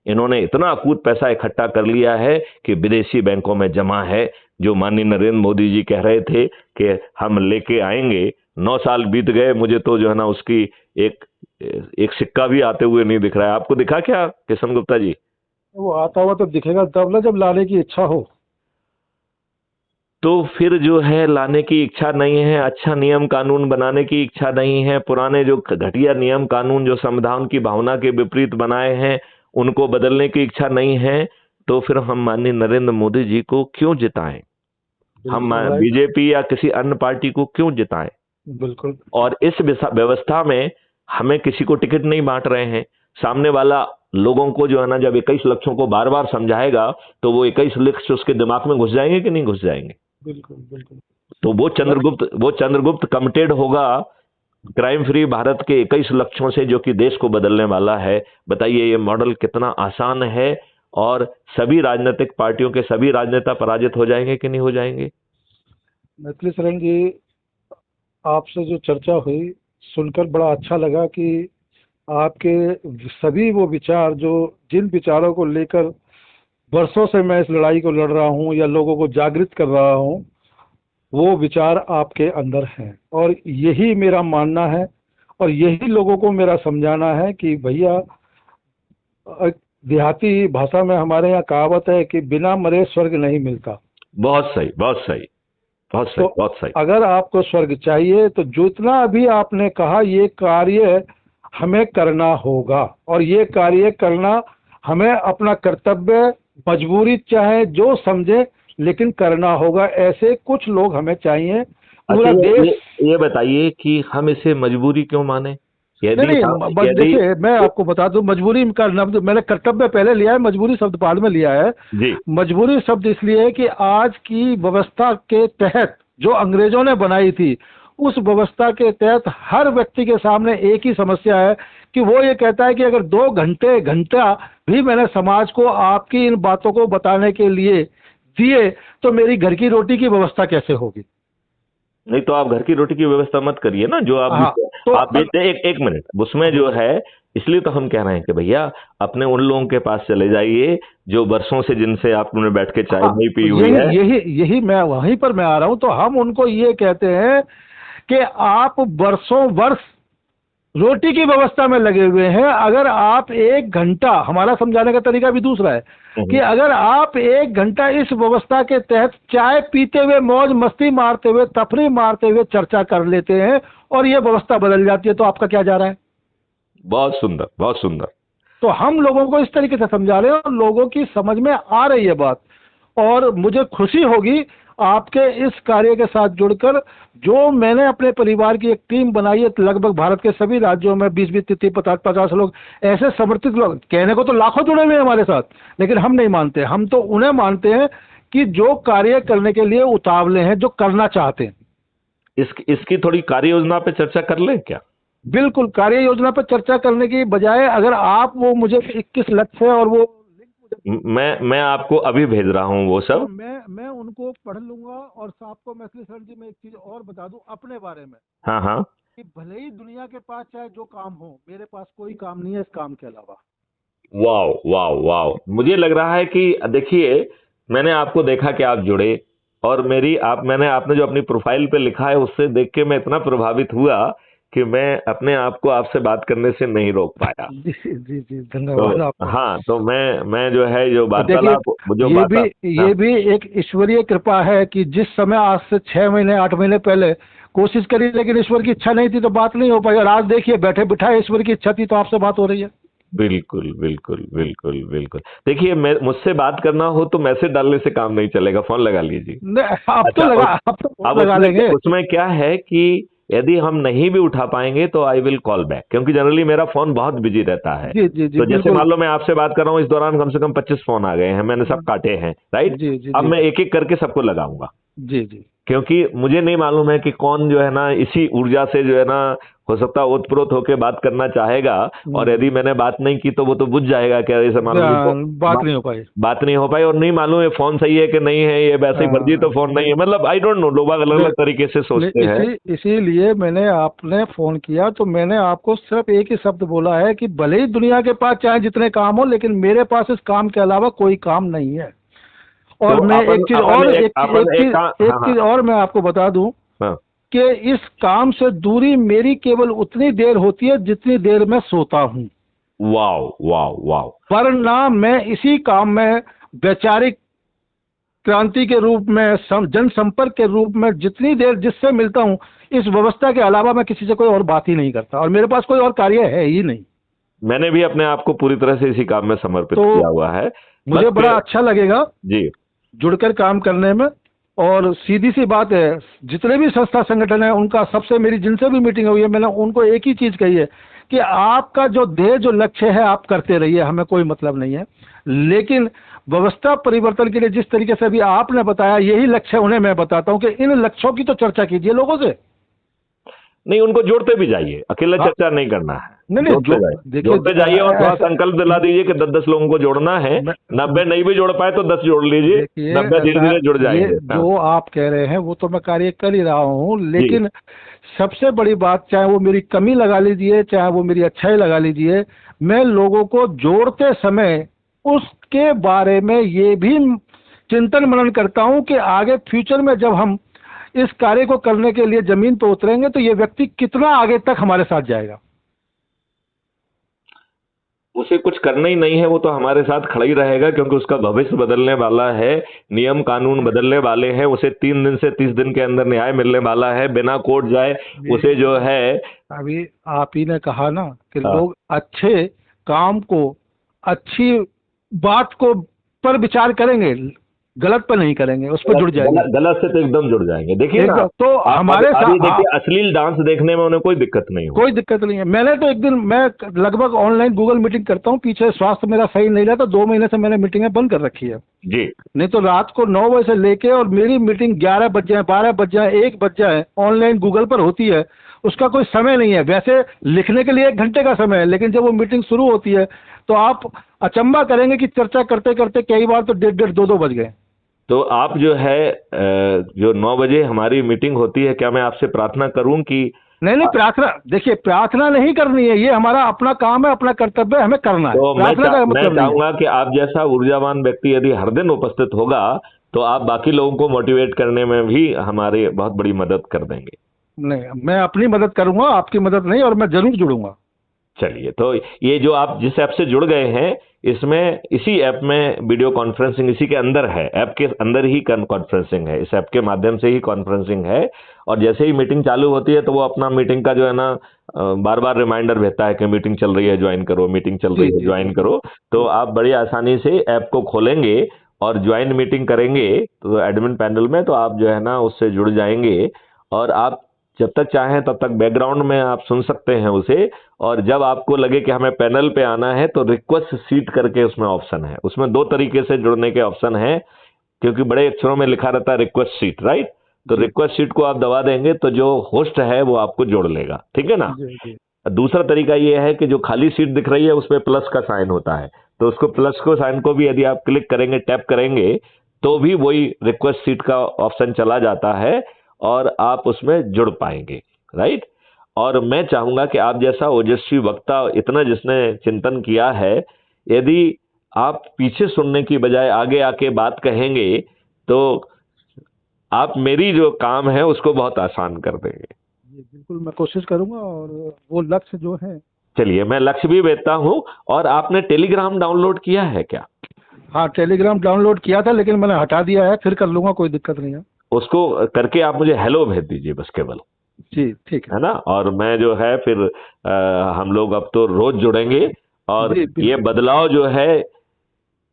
[SPEAKER 1] इन्होंने इतना अकूत पैसा इकट्ठा कर लिया है कि विदेशी बैंकों में जमा है। जो माननीय नरेंद्र मोदी जी कह रहे थे कि हम लेके आएंगे, 9 साल बीत गए, मुझे तो जो है ना उसकी एक सिक्का भी आते हुए नहीं दिख रहा है। आपको दिखा क्या किशन गुप्ता जी?
[SPEAKER 2] वो आता हुआ तो दिखेगा तब ना जब लाने की इच्छा हो।
[SPEAKER 1] तो फिर जो है लाने की इच्छा नहीं है, अच्छा नियम कानून बनाने की इच्छा नहीं है, पुराने जो घटिया नियम कानून जो संविधान की भावना के विपरीत बनाए हैं उनको बदलने की इच्छा नहीं है, तो फिर हम माननीय नरेंद्र मोदी जी को क्यों जिताएं? हम बीजेपी या किसी अन्य पार्टी को क्यों जिताएं?
[SPEAKER 2] बिल्कुल।
[SPEAKER 1] और इस व्यवस्था में हमें किसी को टिकट नहीं बांट रहे हैं। सामने वाला लोगों को जो है ना जब 21 लक्षों को बार बार समझाएगा तो वो 21 लक्ष्य उसके दिमाग में घुस जाएंगे कि नहीं घुस जाएंगे?
[SPEAKER 2] बिल्कुल बिल्कुल।
[SPEAKER 1] तो वो चंद्रगुप्त कमिटेड होगा क्राइम फ्री भारत के 21 लक्ष्यों से, जो कि देश को बदलने वाला है। बताइए ये मॉडल कितना आसान है, और सभी राजनीतिक पार्टियों के सभी राजनेता पराजित हो जाएंगे कि नहीं हो जाएंगे?
[SPEAKER 2] मैथिली शरण जी, आपसे जो चर्चा हुई सुनकर बड़ा अच्छा लगा कि आपके सभी वो विचार जो जिन विचारों को लेकर वर्षों से मैं इस लड़ाई को लड़ रहा हूँ या लोगों को जागृत कर रहा हूँ, वो विचार आपके अंदर हैं। और यही मेरा मानना है और यही लोगों को मेरा समझाना है कि भैया, देहाती भाषा में हमारे यहाँ कहावत है कि बिना मरे स्वर्ग नहीं मिलता।
[SPEAKER 1] बहुत सही, बहुत सही, बहुत सही, बहुत सही।
[SPEAKER 2] अगर आपको स्वर्ग चाहिए तो जितना अभी आपने कहा ये कार्य हमें करना होगा, और ये कार्य करना हमें अपना कर्तव्य, मजबूरी चाहे जो समझे, लेकिन करना होगा। ऐसे कुछ लोग हमें चाहिए। पूरा देश।
[SPEAKER 1] ये बताइए कि हम इसे मजबूरी क्यों माने?
[SPEAKER 2] देखिए, मैं आपको बता दूं, मजबूरी का शब्द मैंने कर्तव्य पहले लिया है, मजबूरी शब्द बाद में लिया है
[SPEAKER 1] जी।
[SPEAKER 2] मजबूरी शब्द इसलिए है कि आज की व्यवस्था के तहत जो अंग्रेजों ने बनाई थी, उस व्यवस्था के तहत हर व्यक्ति के सामने एक ही समस्या है कि वो ये कहता है कि अगर 2 घंटा भी मैंने समाज को आपकी इन बातों को बताने के लिए दिए तो मेरी घर की रोटी की व्यवस्था कैसे होगी?
[SPEAKER 1] नहीं तो आप घर की रोटी की व्यवस्था मत करिए ना, जो आप आप बेचते हैं। एक मिनट, उसमें जो है, इसलिए तो हम कह रहे हैं कि भैया अपने उन लोगों के पास चले जाइए जो वर्षों से, जिनसे आपने बैठ के चाय नहीं पी हुई है।
[SPEAKER 2] यही मैं वहीं पर मैं आ रहा हूं। तो हम उनको ये कहते हैं कि आप वर्षों वर्ष रोटी की व्यवस्था में लगे हुए हैं। अगर आप 1 घंटा, हमारा समझाने का तरीका भी दूसरा है कि अगर आप 1 घंटा इस व्यवस्था के तहत चाय पीते हुए, मौज मस्ती मारते हुए, तफरी मारते हुए चर्चा कर लेते हैं और ये व्यवस्था बदल जाती है, तो आपका क्या जा रहा है?
[SPEAKER 1] बहुत सुंदर, बहुत सुंदर।
[SPEAKER 2] तो हम लोगों को इस तरीके से समझा रहे हैं और लोगों की समझ में आ रही है बात, और मुझे खुशी होगी आपके इस कार्य के साथ जुड़कर। जो मैंने अपने परिवार की एक टीम बनाई है, लगभग भारत के सभी राज्यों में 20-20, 30, 50 लोग, ऐसे समर्पित लोग, कहने को तो लाखों जुड़े हुए हैं हमारे साथ, लेकिन हम नहीं मानते। हम तो उन्हें मानते हैं कि जो कार्य करने के लिए उतावले हैं, जो करना चाहते हैं।
[SPEAKER 1] इसकी थोड़ी कार्य योजना पे चर्चा कर लें क्या?
[SPEAKER 2] बिल्कुल, कार्य योजना पर चर्चा करने की बजाय अगर आप वो मुझे 21 लक्ष्य है और वो
[SPEAKER 1] मैं आपको अभी भेज रहा हूँ वो सब।
[SPEAKER 2] मैं उनको पढ़ लूंगा। और आपको मैथिली शरण जी, मैं एक चीज और बता दूं अपने बारे में।
[SPEAKER 1] हाँ हाँ।
[SPEAKER 2] कि भले ही दुनिया के पास चाहे जो काम हो, मेरे पास कोई काम नहीं है इस काम के अलावा।
[SPEAKER 1] वाह वाह वाह, मुझे लग रहा है कि देखिए, मैंने आपको देखा कि आप जुड़े, और आपने जो अपनी प्रोफाइल पे लिखा है उससे देख के मैं इतना प्रभावित हुआ कि मैं अपने आप को आपसे बात करने से नहीं रोक पाया।
[SPEAKER 2] जी जी जी, धन्यवाद।
[SPEAKER 1] तो हाँ, तो मैं जो है जो वार्तालाप,
[SPEAKER 2] ये भी एक ईश्वरीय कृपा है कि जिस समय आज से 6 महीने 8 महीने पहले कोशिश करी, लेकिन ईश्वर की इच्छा नहीं थी तो बात नहीं हो पाई, और आज देखिए बैठे बिठाए ईश्वर की इच्छा थी तो आपसे बात हो रही है।
[SPEAKER 1] बिल्कुल बिल्कुल बिल्कुल बिल्कुल। देखिए, मैं मुझसे बात करना हो तो मैसेज डालने से काम नहीं चलेगा, फोन लगा लीजिए।
[SPEAKER 2] नहीं,
[SPEAKER 1] अच्छा,
[SPEAKER 2] आप तो
[SPEAKER 1] अब
[SPEAKER 2] फोन लगा
[SPEAKER 1] उसमें
[SPEAKER 2] लेंगे।
[SPEAKER 1] उसमें क्या है कि यदि हम नहीं भी उठा पाएंगे तो आई विल कॉल बैक, क्योंकि जनरली मेरा फोन बहुत बिजी रहता है।
[SPEAKER 2] जी जी जी,
[SPEAKER 1] तो जैसे
[SPEAKER 2] बिल्कुल।
[SPEAKER 1] मान लो मैं आपसे बात कर रहा हूँ, इस दौरान कम से कम 25 फोन आ गए हैं, मैंने सब काटे हैं, राइट।
[SPEAKER 2] जी जी
[SPEAKER 1] अब
[SPEAKER 2] जी
[SPEAKER 1] मैं एक एक करके सबको लगाऊंगा,
[SPEAKER 2] जी जी।
[SPEAKER 1] क्योंकि मुझे नहीं मालूम है कि कौन जो है ना इसी ऊर्जा से जो है ना हो सकता है ओतप्रोत होकर बात करना चाहेगा, और यदि मैंने बात नहीं की तो वो तो बुझ जाएगा कि ऐसे मान लो कि
[SPEAKER 2] बात
[SPEAKER 1] बा,
[SPEAKER 2] नहीं हो पाई।
[SPEAKER 1] बात नहीं हो पाई, और नहीं मालूम है फोन सही है कि नहीं है, ये वैसे ही फर्जी तो फोन नहीं है, मतलब आई डोंट नो, लोग अलग अलग तरीके से सोचते हैं।
[SPEAKER 2] इसीलिए मैंने आपने फोन किया तो मैंने आपको सिर्फ एक ही शब्द बोला है कि भले ही दुनिया के पास चाहे जितने काम हो, लेकिन मेरे पास इस काम के अलावा कोई काम नहीं है। और
[SPEAKER 1] तो
[SPEAKER 2] मैं एक चीज और एक
[SPEAKER 1] हाँ हाँ
[SPEAKER 2] चीज और मैं आपको बता दूं
[SPEAKER 1] हाँ।
[SPEAKER 2] कि इस काम से दूरी मेरी केवल उतनी देर होती है जितनी देर मैं सोता हूं,
[SPEAKER 1] वाओ वाओ वाओ।
[SPEAKER 2] वरना मैं इसी काम में वैचारिक क्रांति के रूप में, जनसंपर्क के रूप में जितनी देर जिससे मिलता हूं, इस व्यवस्था के अलावा मैं किसी से कोई और बात ही नहीं करता, और मेरे पास कोई और कार्य है ही नहीं।
[SPEAKER 1] मैंने भी अपने आप को पूरी तरह से इसी काम में समर्पित
[SPEAKER 2] तो
[SPEAKER 1] किया हुआ है।
[SPEAKER 2] मुझे बड़ा अच्छा लगेगा
[SPEAKER 1] जी।
[SPEAKER 2] जुड़कर काम करने में। और सीधी सी बात है, जितने भी संस्था संगठन है उनका सबसे मेरी जिनसे भी मीटिंग हुई है, मैंने उनको एक ही चीज कही है कि आपका जो ध्येय जो लक्ष्य है आप करते रहिए, हमें कोई मतलब नहीं है, लेकिन व्यवस्था परिवर्तन के लिए जिस तरीके से अभी आपने बताया यही लक्ष्य उन्हें मैं बताता हूं कि इन लक्ष्यों की तो चर्चा कीजिए लोगों से।
[SPEAKER 1] नहीं, उनको जोड़ते भी जाइए, अकेला
[SPEAKER 2] हाँ,
[SPEAKER 1] चर्चा नहीं करना है।
[SPEAKER 2] नहीं देखिए,
[SPEAKER 1] जोड़ते जाइए और थोड़ा संकल्प दिला दीजिए कि 10-10 लोगों को जोड़ना है। 90 नहीं भी जोड़ पाए तो 10 जोड़ लीजिए,
[SPEAKER 2] देखिए
[SPEAKER 1] 90 धीरे धीरे जुड़
[SPEAKER 2] ये
[SPEAKER 1] जाएंगे। हाँ।
[SPEAKER 2] जो आप कह रहे हैं वो तो मैं कार्य कर ही रहा हूँ,
[SPEAKER 1] जी।
[SPEAKER 2] लेकिन सबसे बड़ी बात, चाहे वो मेरी कमी लगा लीजिए चाहे वो मेरी अच्छाई लगा लीजिए, मैं लोगों को जोड़ते समय उसके बारे में ये भी चिंतन मनन करता हूँ कि आगे फ्यूचर में जब हम इस कार्य को करने के लिए जमीन पर उतरेंगे तो ये व्यक्ति कितना आगे तक हमारे साथ जाएगा।
[SPEAKER 1] उसे कुछ करना ही नहीं है, वो तो हमारे साथ खड़ा ही रहेगा, क्योंकि उसका भविष्य बदलने वाला है, नियम कानून बदलने वाले हैं, उसे 3 दिन से 30 दिन के अंदर न्याय मिलने वाला है, बिना कोर्ट जाए उसे जो है।
[SPEAKER 2] अभी आप ही ने कहा ना कि
[SPEAKER 1] हाँ।
[SPEAKER 2] लोग अच्छे काम को, अच्छी बात को पर विचार करेंगे, गलत पर नहीं करेंगे, उस पर जुड़ जाएंगे।
[SPEAKER 1] गलत से तो एकदम जुड़ जाएंगे। देखिए ना,
[SPEAKER 2] तो हमारे साथ
[SPEAKER 1] देखिए अश्लील डांस देखने में उन्हें कोई दिक्कत नहीं हो,
[SPEAKER 2] कोई दिक्कत नहीं है। मैंने तो एक दिन, मैं लगभग ऑनलाइन गूगल मीटिंग करता हूँ, पीछे स्वास्थ्य मेरा सही नहीं रहता, 2 महीने से मैंने मीटिंगें बंद कर रखी है।
[SPEAKER 1] जी।
[SPEAKER 2] नहीं तो रात को 9 बजे से लेके, और मेरी मीटिंग 11 बज जाए, 12 बज जाए, 1 बज जाए, ऑनलाइन गूगल पर होती है, उसका कोई समय नहीं है। वैसे लिखने के लिए 1 घंटे का समय है, लेकिन जब वो मीटिंग शुरू होती है तो आप अचंबा करेंगे कि चर्चा करते करते कई बार तो 1:30 2-2 बज गए।
[SPEAKER 1] तो आप जो है जो 9 बजे हमारी मीटिंग होती है, क्या मैं आपसे प्रार्थना करूं कि
[SPEAKER 2] नहीं, प्रार्थना, देखिए प्रार्थना नहीं करनी है, ये हमारा अपना काम है, अपना कर्तव्य हमें करना है।
[SPEAKER 1] तो
[SPEAKER 2] प्रार्थना का
[SPEAKER 1] मैं
[SPEAKER 2] मतलब नहीं है।
[SPEAKER 1] चाहूंगा कि आप जैसा ऊर्जावान व्यक्ति यदि हर दिन उपस्थित होगा तो आप बाकी लोगों को मोटिवेट करने में भी हमारी बहुत बड़ी मदद कर देंगे।
[SPEAKER 2] नहीं, मैं अपनी मदद करूंगा, आपकी मदद नहीं, और मैं जरूर जुड़ूंगा।
[SPEAKER 1] चलिए, तो ये जो आप जिस ऐप से जुड़ गए हैं, इसमें इसी ऐप में वीडियो कॉन्फ्रेंसिंग इसी के अंदर है, ऐप के अंदर ही कॉन्फ्रेंसिंग है, इस ऐप के माध्यम से ही कॉन्फ्रेंसिंग है। और जैसे ही मीटिंग चालू होती है तो वो अपना मीटिंग का जो है ना बार बार रिमाइंडर भेजता है कि मीटिंग चल रही है, ज्वाइन करो, मीटिंग चल रही है, ज्वाइन करो। तो आप बड़ी आसानी से ऐप को खोलेंगे और ज्वाइन मीटिंग करेंगे तो एडमिन पैनल में, तो आप जो है ना उससे जुड़ जाएंगे, और आप जब तक चाहें तब तक बैकग्राउंड में आप सुन सकते हैं उसे। और जब आपको लगे कि हमें पैनल पे आना है तो रिक्वेस्ट सीट करके उसमें ऑप्शन है, उसमें 2 तरीके से जुड़ने के ऑप्शन है, क्योंकि बड़े अक्षरों में लिखा रहता है रिक्वेस्ट सीट, राइट। तो रिक्वेस्ट सीट को आप दबा देंगे तो जो होस्ट है वो आपको जोड़ लेगा, ठीक है ना। दूसरा तरीका ये है कि जो खाली सीट दिख रही है उस पर प्लस का साइन होता है, तो उसको प्लस को साइन को भी यदि आप क्लिक करेंगे, टैप करेंगे, तो भी वही रिक्वेस्ट सीट का ऑप्शन चला जाता है और आप उसमें जुड़ पाएंगे, राइट। और मैं चाहूंगा कि आप जैसा ओजस्वी वक्ता, इतना जिसने चिंतन किया है, यदि आप पीछे सुनने की बजाय आगे आके बात कहेंगे तो आप मेरी जो काम है उसको बहुत आसान कर देंगे।
[SPEAKER 2] बिल्कुल, मैं कोशिश करूंगा, और वो लक्ष्य जो है।
[SPEAKER 1] चलिए, मैं लक्ष्य भी भेजता हूं। और आपने टेलीग्राम डाउनलोड किया है क्या?
[SPEAKER 2] हाँ, टेलीग्राम डाउनलोड किया था, लेकिन मैंने हटा दिया है, फिर कर लूंगा, कोई दिक्कत नहीं है।
[SPEAKER 1] उसको करके आप मुझे हेलो भेज दीजिए बस, केवल।
[SPEAKER 2] जी ठीक
[SPEAKER 1] है ना। और मैं जो है फिर हम लोग अब तो रोज जुड़ेंगे, और
[SPEAKER 2] जी
[SPEAKER 1] ये
[SPEAKER 2] बिल्कुल।
[SPEAKER 1] बदलाव जो है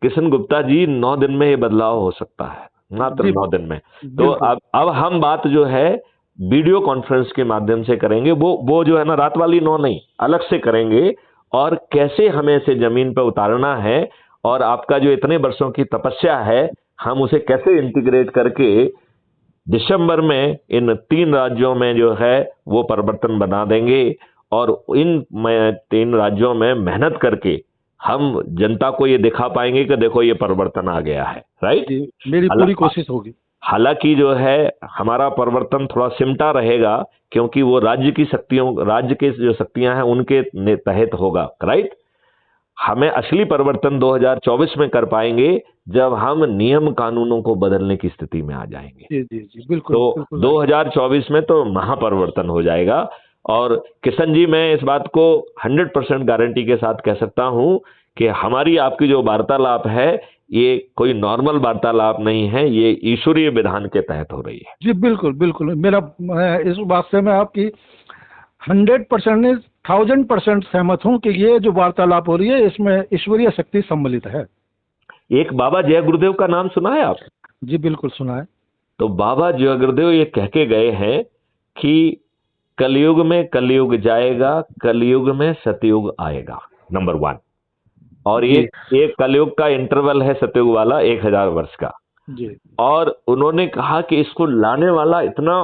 [SPEAKER 1] किशन गुप्ता जी 9 दिन में ये बदलाव हो सकता है, मात्र
[SPEAKER 2] जी
[SPEAKER 1] 9 दिन में। तो
[SPEAKER 2] बिल्कुल।
[SPEAKER 1] अब हम बात जो है वीडियो कॉन्फ्रेंस के माध्यम से करेंगे, वो जो है ना रात वाली 9 नहीं, अलग से करेंगे, और कैसे हमें इसे जमीन पर उतारना है, और आपका जो इतने वर्षों की तपस्या है हम उसे कैसे इंटीग्रेट करके दिसंबर में इन 3 राज्यों में जो है वो परिवर्तन बना देंगे, और इन 3 राज्यों में मेहनत करके हम जनता को ये दिखा पाएंगे कि देखो ये परिवर्तन आ गया है, राइट।
[SPEAKER 2] जी मेरी पूरी कोशिश होगी।
[SPEAKER 1] हालांकि जो है हमारा परिवर्तन थोड़ा सिमटा रहेगा, क्योंकि वो राज्य के जो शक्तियां हैं उनके तहत होगा, राइट। हमें असली परिवर्तन 2024 में कर पाएंगे जब हम नियम कानूनों को बदलने की स्थिति में आ जाएंगे।
[SPEAKER 2] जी जी जी बिल्कुल
[SPEAKER 1] तो
[SPEAKER 2] बिल्कुल।
[SPEAKER 1] 2024 में तो महापरिवर्तन हो जाएगा। और किशन जी, मैं इस बात को 100% गारंटी के साथ कह सकता हूं कि हमारी आपकी जो वार्तालाप है ये कोई नॉर्मल वार्तालाप नहीं है, ये ईश्वरीय विधान के तहत हो रही है।
[SPEAKER 2] जी बिल्कुल बिल्कुल। मैं इस बात से मैं आपकी 100% नहीं 1000% सहमत हूँ कि ये जो वार्तालाप हो रही है इसमें ईश्वरीय शक्ति सम्मिलित है।
[SPEAKER 1] एक बाबा जय गुरुदेव का नाम सुना है आप?
[SPEAKER 2] जी बिल्कुल सुना है।
[SPEAKER 1] तो बाबा जय गुरुदेव ये कह के गए हैं कि कलयुग में कलयुग जाएगा, कलयुग में सतयुग आएगा, नंबर 1। और
[SPEAKER 2] जी
[SPEAKER 1] ये कलयुग का इंटरवल है सतयुग वाला 1000 वर्ष का।
[SPEAKER 2] जी
[SPEAKER 1] और उन्होंने कहा कि इसको लाने वाला इतना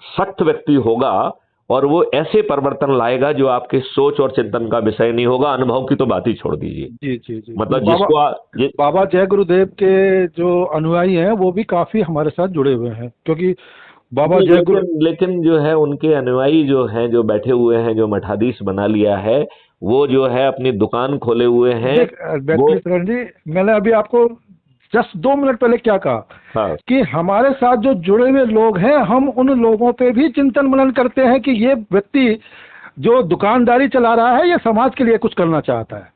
[SPEAKER 1] सख्त व्यक्ति होगा, और वो ऐसे परिवर्तन लाएगा जो आपके सोच और चिंतन का विषय नहीं होगा, अनुभव की तो बात ही छोड़ दीजिए।
[SPEAKER 2] जी जी जी।
[SPEAKER 1] मतलब
[SPEAKER 2] बाबा
[SPEAKER 1] जिस
[SPEAKER 2] बाबा जय गुरुदेव के जो अनुयायी हैं वो भी काफी हमारे साथ जुड़े हुए हैं, क्योंकि बाबा
[SPEAKER 1] नहीं,
[SPEAKER 2] जय गुरु।
[SPEAKER 1] लेकिन जो है उनके अनुयायी जो हैं, जो बैठे हुए हैं, जो मठाधीश बना लिया है, वो जो है अपनी दुकान खोले हुए हैं।
[SPEAKER 2] देख
[SPEAKER 1] वो
[SPEAKER 2] व्यक्ति शरण जी, मैंने अभी आपको जस्ट 2 मिनट पहले क्या कहा
[SPEAKER 1] हाँ,
[SPEAKER 2] कि हमारे साथ जो जुड़े हुए लोग हैं हम उन लोगों पे भी चिंतन मनन करते हैं कि ये व्यक्ति जो दुकानदारी चला रहा है ये समाज के लिए कुछ करना चाहता है।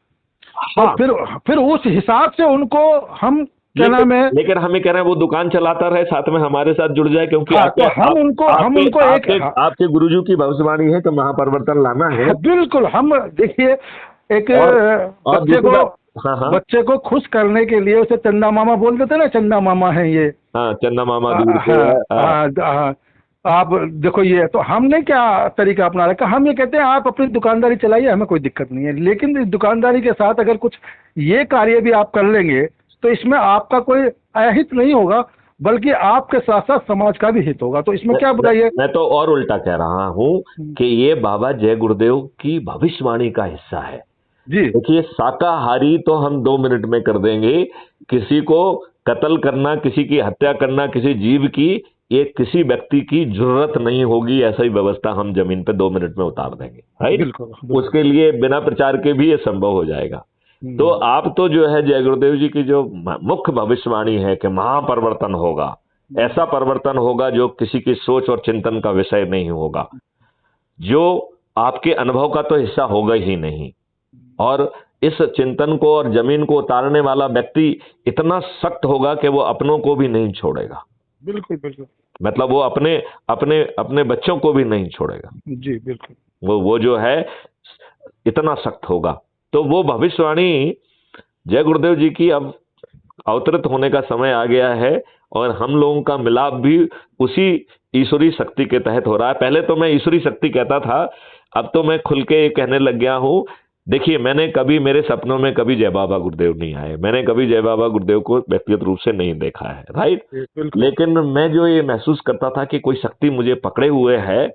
[SPEAKER 2] तो
[SPEAKER 1] हाँ,
[SPEAKER 2] फिर उस हिसाब से उनको हम क्या नाम है।
[SPEAKER 1] लेकिन हमें कह रहे हैं वो दुकान चलाता रहे, साथ में हमारे साथ जुड़ जाए, क्योंकि
[SPEAKER 2] हाँ तो हम उनको एक
[SPEAKER 1] आपके गुरुजी की भविष्यवाणी है कि महापरिवर्तन लाना है।
[SPEAKER 2] बिल्कुल। हम देखिए एक
[SPEAKER 1] और
[SPEAKER 2] बच्चे
[SPEAKER 1] दूसरी
[SPEAKER 2] को
[SPEAKER 1] बात, हाँ हाँ
[SPEAKER 2] बच्चे को खुश करने के लिए उसे चंदा मामा बोल देते ना, चंदा मामा है ये।
[SPEAKER 1] हाँ, चंदा मामा
[SPEAKER 2] हाँ
[SPEAKER 1] दूर से
[SPEAKER 2] हाँ
[SPEAKER 1] है, हाँ।
[SPEAKER 2] हाँ हाँ। आप देखो ये तो हमने क्या तरीका अपना रखा, हम ये कहते हैं आप अपनी दुकानदारी चलाइए, हमें कोई दिक्कत नहीं है, लेकिन इस दुकानदारी के साथ अगर कुछ ये कार्य भी आप कर लेंगे तो इसमें आपका कोई अहित नहीं होगा, बल्कि आपके साथ साथ समाज का भी हित होगा, तो इसमें क्या बुराई है।
[SPEAKER 1] मैं तो और उल्टा कह रहा हूं कि ये बाबा जय गुरुदेव की भविष्यवाणी का हिस्सा है।
[SPEAKER 2] जी
[SPEAKER 1] देखिए, शाकाहारी तो हम 2 मिनट में कर देंगे, किसी को कत्ल करना, किसी की हत्या करना, किसी जीव की, ये किसी व्यक्ति की जरूरत नहीं होगी, ऐसा ही व्यवस्था हम जमीन पे 2 मिनट में उतार देंगे, राइट।
[SPEAKER 2] बिल्कुल बिल्कुल।
[SPEAKER 1] उसके लिए बिना प्रचार के भी ये संभव हो जाएगा। तो आप तो जो है जय गुरुदेव जी की जो मुख्य भविष्यवाणी है कि महापरिवर्तन होगा, ऐसा परिवर्तन होगा जो किसी की सोच और चिंतन का विषय नहीं होगा, जो आपके अनुभव का तो हिस्सा होगा ही नहीं। और इस चिंतन को और जमीन को उतारने वाला व्यक्ति इतना सख्त होगा कि वो अपनों को भी नहीं छोड़ेगा।
[SPEAKER 2] बिल्कुल बिल्कुल।
[SPEAKER 1] मतलब वो अपने अपने अपने बच्चों को भी नहीं छोड़ेगा।
[SPEAKER 2] जी बिल्कुल।
[SPEAKER 1] वो जो है इतना सख्त होगा। तो वो भविष्यवाणी जय गुरुदेव जी की अब अवतरित होने का समय आ गया है, और हम लोगों का मिलाप भी उसी ईश्वरी शक्ति के तहत हो रहा है। पहले तो मैं ईश्वरी शक्ति कहता था, अब तो मैं खुल के कहने लग गया हूं। देखिए, मैंने कभी मेरे सपनों में कभी जय बाबा गुरुदेव नहीं आए, मैंने कभी जय बाबा गुरुदेव को व्यक्तिगत रूप से नहीं देखा है, राइट।
[SPEAKER 2] बिल्कुल।
[SPEAKER 1] लेकिन मैं जो ये महसूस करता था कि कोई शक्ति मुझे पकड़े हुए है,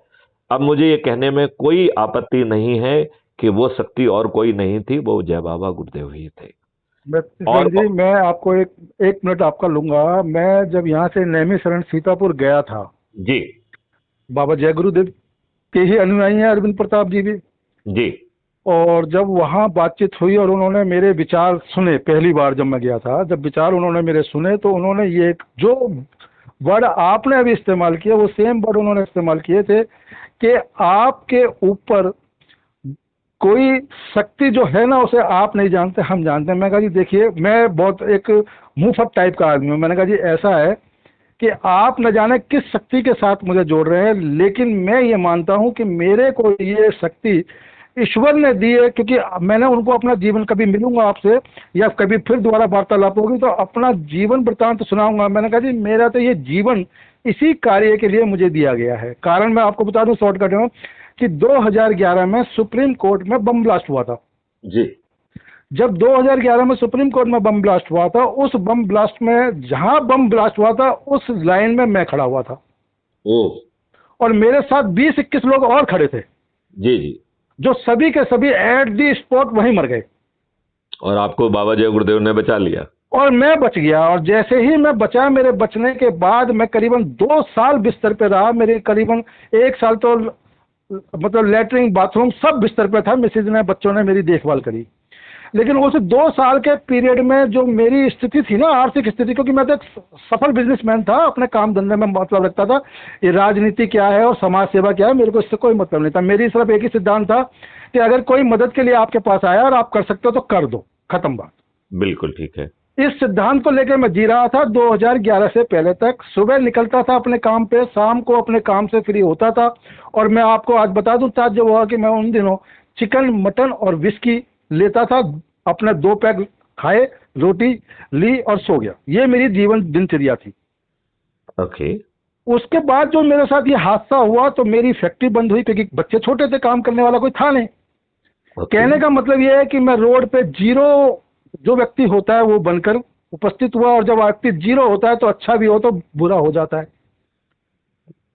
[SPEAKER 1] अब मुझे ये कहने में कोई आपत्ति नहीं है कि वो शक्ति और कोई नहीं थी, वो जय बाबा गुरुदेव ही थे।
[SPEAKER 2] शरण जी मैं आपको एक मिनट आपका लूंगा। मैं जब यहाँ से नैमी शरण सीतापुर गया था,
[SPEAKER 1] जी
[SPEAKER 2] बाबा जय गुरुदेव के ही अनुयायी हैं अरविंद प्रताप जी भी,
[SPEAKER 1] जी
[SPEAKER 2] और जब वहाँ बातचीत हुई और उन्होंने मेरे विचार सुने, पहली बार जब मैं गया था, जब विचार उन्होंने मेरे सुने, तो उन्होंने ये जो वर्ड आपने अभी इस्तेमाल किया वो सेम वर्ड उन्होंने इस्तेमाल किए थे कि आपके ऊपर कोई शक्ति जो है ना उसे आप नहीं जानते, हम जानते हैं। मैं कहा जी देखिए, मैं बहुत एक मुंहफट टाइप का आदमी हूँ। मैंने कहा जी ऐसा है कि आप न जाने किस शक्ति के साथ मुझे जोड़ रहे हैं, लेकिन मैं ये मानता हूँ कि मेरे को ये शक्ति ईश्वर ने दिए, क्योंकि मैंने उनको अपना जीवन, कभी मिलूंगा आपसे या कभी फिर दोबारा वार्तालाप होगी तो अपना जीवन वृत्तांत तो सुनाऊंगा। मैंने कहा जी मेरा तो ये जीवन इसी कार्य के लिए मुझे दिया गया है। कारण मैं आपको बता दूं शॉर्टकट में कि 2011 में सुप्रीम कोर्ट में बम ब्लास्ट हुआ था
[SPEAKER 1] जी।
[SPEAKER 2] जब 2011 में सुप्रीम कोर्ट में बम ब्लास्ट हुआ था, उस बम ब्लास्ट में जहां बम ब्लास्ट हुआ था उस लाइन में मैं खड़ा हुआ था।
[SPEAKER 1] ओ।
[SPEAKER 2] और मेरे साथ 20-21 लोग और खड़े थे
[SPEAKER 1] जी जी।
[SPEAKER 2] जो सभी के सभी एट दी स्पॉट वहीं मर गए
[SPEAKER 1] और आपको बाबा जय गुरुदेव ने बचा लिया।
[SPEAKER 2] और मैं बच गया। और जैसे ही मैं बचा, मेरे बचने के बाद मैं करीबन 2 साल बिस्तर पे रहा। मेरे करीबन 1 साल तो मतलब लेटरिन बाथरूम सब बिस्तर पे था। मिसेज ने, बच्चों ने मेरी देखभाल करी। लेकिन उस 2 साल के पीरियड में जो मेरी स्थिति थी ना, आर्थिक स्थिति, क्योंकि मैं तो एक सफल बिजनेसमैन था, अपने काम धंधे में मतलब रखता था, ये राजनीति क्या है और समाज सेवा क्या है मेरे को इससे कोई मतलब नहीं था। मेरी सिर्फ एक ही सिद्धांत था कि अगर कोई मदद के लिए आपके पास आया और आप कर सकते हो तो कर दो, खत्म बात।
[SPEAKER 1] बिल्कुल ठीक है।
[SPEAKER 2] इस सिद्धांत को लेकर मैं जी रहा था 2011 से पहले तक। सुबह निकलता था अपने काम पे, शाम को अपने काम से फ्री होता था। और मैं आपको आज बता दूं ताज्जुब हुआ कि मैं उन दिनों चिकन, मटन और विस्की लेता था, अपने 2 पैक खाए, रोटी ली और सो गया। ये मेरी जीवन दिनचर्या थी।
[SPEAKER 1] ओके।
[SPEAKER 2] उसके बाद जो मेरे साथ ये हादसा हुआ तो मेरी फैक्ट्री बंद हुई, क्योंकि बच्चे छोटे थे, काम करने वाला कोई था नहीं। कहने का मतलब ये है कि मैं रोड पे जीरो जो व्यक्ति होता है वो बनकर उपस्थित हुआ। और जब व्यक्ति जीरो होता है तो अच्छा भी हो तो बुरा हो जाता है।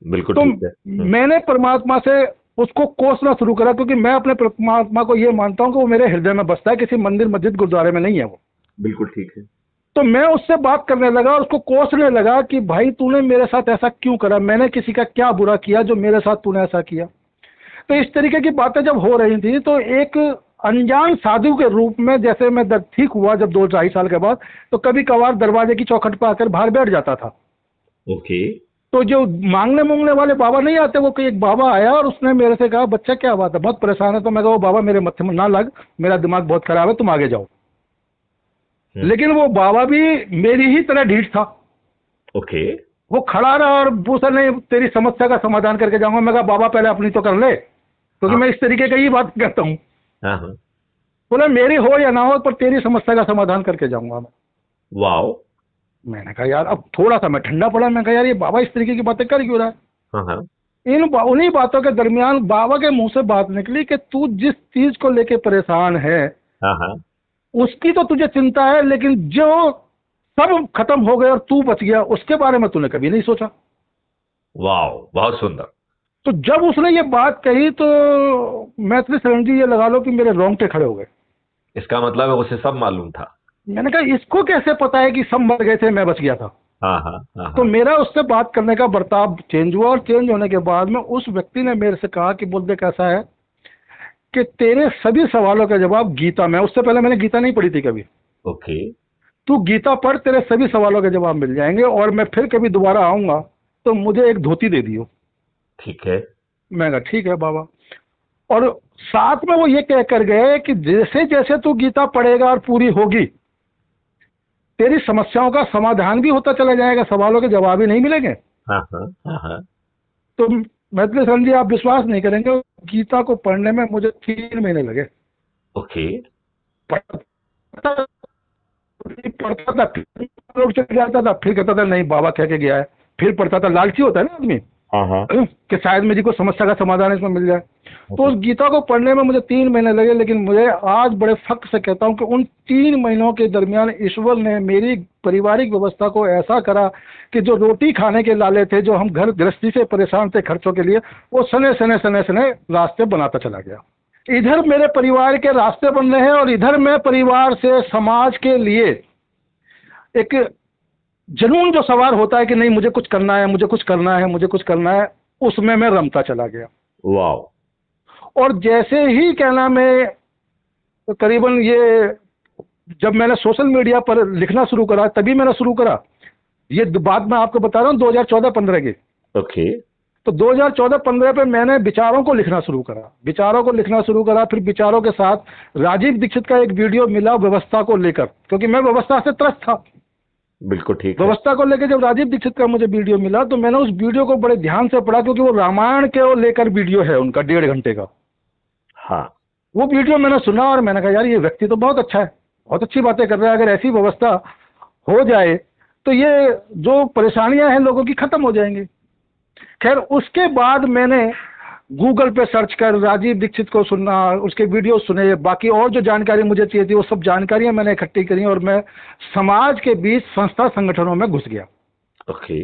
[SPEAKER 1] बिल्कुल
[SPEAKER 2] तो
[SPEAKER 1] ठीक है।
[SPEAKER 2] मैंने परमात्मा से उसको कोसना शुरू करा, क्योंकि मैं अपने परमात्मा को ये मानता हूँ कि वो मेरे हृदय में बसता है, किसी मंदिर मस्जिद गुरुद्वारे में नहीं है वो।
[SPEAKER 1] बिल्कुल ठीक है।
[SPEAKER 2] तो मैं उससे बात करने लगा और उसको कोसने लगा कि भाई तूने मेरे साथ ऐसा क्यों करा, मैंने किसी का क्या बुरा किया जो मेरे साथ तूने ऐसा किया। तो इस तरीके की बातें जब हो रही थी तो एक अनजान साधु के रूप में, जैसे मैं ठीक हुआ जब 2-2.5 साल के बाद, तो कभी कभार दरवाजे की चौखट पर आकर बाहर बैठ जाता था।
[SPEAKER 1] ओके।
[SPEAKER 2] तो जो मांगने मूंगने वाले बाबा नहीं आते, वो एक बाबा आया और उसने मेरे से कहा बच्चा क्या बात है, बहुत परेशान है। तो मैं कहा वो बाबा मेरे मत्थे में ना लग, मेरा दिमाग बहुत खराब है, तुम आगे जाओ। लेकिन वो बाबा भी मेरी ही तरह ढीठ था।
[SPEAKER 1] ओके।
[SPEAKER 2] वो खड़ा रहा और पूछा नहीं तेरी समस्या का समाधान करके जाऊंगा। मैं कहा बाबा पहले अपनी तो कर ले, क्योंकि मैं इस तरीके की ही बात करता हूँ। बोला मेरी हो या ना हो पर तेरी समस्या का समाधान करके जाऊंगा मैं।
[SPEAKER 1] वाओ।
[SPEAKER 2] मैंने कहा यार, अब थोड़ा सा मैं ठंडा पड़ा। मैं कहा यार ये बाबा इस तरीके की बातें कर क्यों रहा है। उन्हीं बातों के दरमियान बाबा के मुंह से बात निकली कि तू जिस चीज को लेके परेशान है उसकी तो तुझे चिंता है, लेकिन जो सब खत्म हो गए और तू बच गया उसके बारे में तूने कभी नहीं सोचा।
[SPEAKER 1] वाओ, बहुत सुंदर।
[SPEAKER 2] तो जब उसने ये बात कही तो मैत्री शरण जी, ये लगा लो कि मेरे रोंगटे खड़े हो गए।
[SPEAKER 1] इसका मतलब है उसे सब मालूम था।
[SPEAKER 2] मैंने कहा इसको कैसे पता है कि सब मर गए थे, मैं बच गया था। तो मेरा उससे बात करने का बर्ताव चेंज हुआ। और चेंज होने के बाद में उस व्यक्ति ने मेरे से कहा कि बोल दे कैसा है कि तेरे सभी सवालों का जवाब गीता में, उससे पहले मैंने गीता नहीं पढ़ी थी कभी।
[SPEAKER 1] ओके।
[SPEAKER 2] तू गीता पढ़, तेरे सभी सवालों के जवाब मिल जाएंगे। और मैं फिर कभी दोबारा आऊंगा तो मुझे एक धोती दे दियो।
[SPEAKER 1] ठीक है।
[SPEAKER 2] मैं कहा ठीक है बाबा। और साथ में वो ये कह कर गए कि जैसे जैसे तू गीता पढ़ेगा और पूरी होगी, तेरी समस्याओं का समाधान भी होता चला जाएगा, सवालों के जवाब ही नहीं मिलेंगे। तो मैत्री शरण जी, आप विश्वास नहीं करेंगे, गीता को पढ़ने में मुझे 3 महीने लगे।
[SPEAKER 1] ओके।
[SPEAKER 2] पढ़ता था, फिर चल जाता था, फिर कहता था नहीं बाबा कह के गया है, फिर पढ़ता था। लालची होता है ना आदमी कि शायद मुझे कोई समस्या का समाधान इसमें मिल जाए। तो उस गीता को पढ़ने में मुझे 3 महीने लगे। लेकिन मुझे आज बड़े फख्र से कहता हूँ कि उन 3 महीनों के दरमियान ईश्वर ने मेरी पारिवारिक व्यवस्था को ऐसा करा कि जो रोटी खाने के लाले थे, जो हम घर गृहस्थी से परेशान थे खर्चों के लिए, वो सने सने सने सने रास्ते बनाता चला गया। इधर मेरे परिवार के रास्ते बन रहे हैं और इधर मैं परिवार से समाज के लिए एक जुनून जो सवार होता है कि नहीं मुझे कुछ करना है, मुझे कुछ करना है, मुझे कुछ करना है, उसमें मैं रमता चला गया।
[SPEAKER 1] वाओ।
[SPEAKER 2] और जैसे ही क्या नाम है, करीबन ये जब मैंने सोशल मीडिया पर लिखना शुरू करा, तभी मैंने शुरू करा, ये बात मैं आपको बता रहा हूँ 2014-15 की।
[SPEAKER 1] ओके।
[SPEAKER 2] तो 2014-15 पे मैंने विचारों को लिखना शुरू करा। फिर विचारों के साथ राजीव दीक्षित का एक वीडियो मिला व्यवस्था को लेकर, क्योंकि मैं व्यवस्था से त्रस्त था।
[SPEAKER 1] बिल्कुल ठीक है।
[SPEAKER 2] व्यवस्था को लेकर जब राजीव दीक्षित का मुझे वीडियो मिला तो मैंने उस वीडियो को बड़े ध्यान से पढ़ा, क्योंकि वो रामायण के लेकर वीडियो है उनका 1.5 घंटे का।
[SPEAKER 1] हाँ।
[SPEAKER 2] वो वीडियो मैंने सुना और मैंने कहा यार ये व्यक्ति तो बहुत अच्छा है, बहुत अच्छी बातें कर रहा है, अगर ऐसी व्यवस्था हो जाए तो ये जो परेशानियां हैं लोगों की खत्म हो जाएंगी। खैर उसके बाद मैंने गूगल पे सर्च कर राजीव दीक्षित को सुनना, उसके वीडियो सुने, बाकी और जो जानकारी मुझे चाहिए थी वो सब जानकारियां मैंने इकट्ठी करी और मैं समाज के बीच संस्था संगठनों में घुस गया।
[SPEAKER 1] ओके।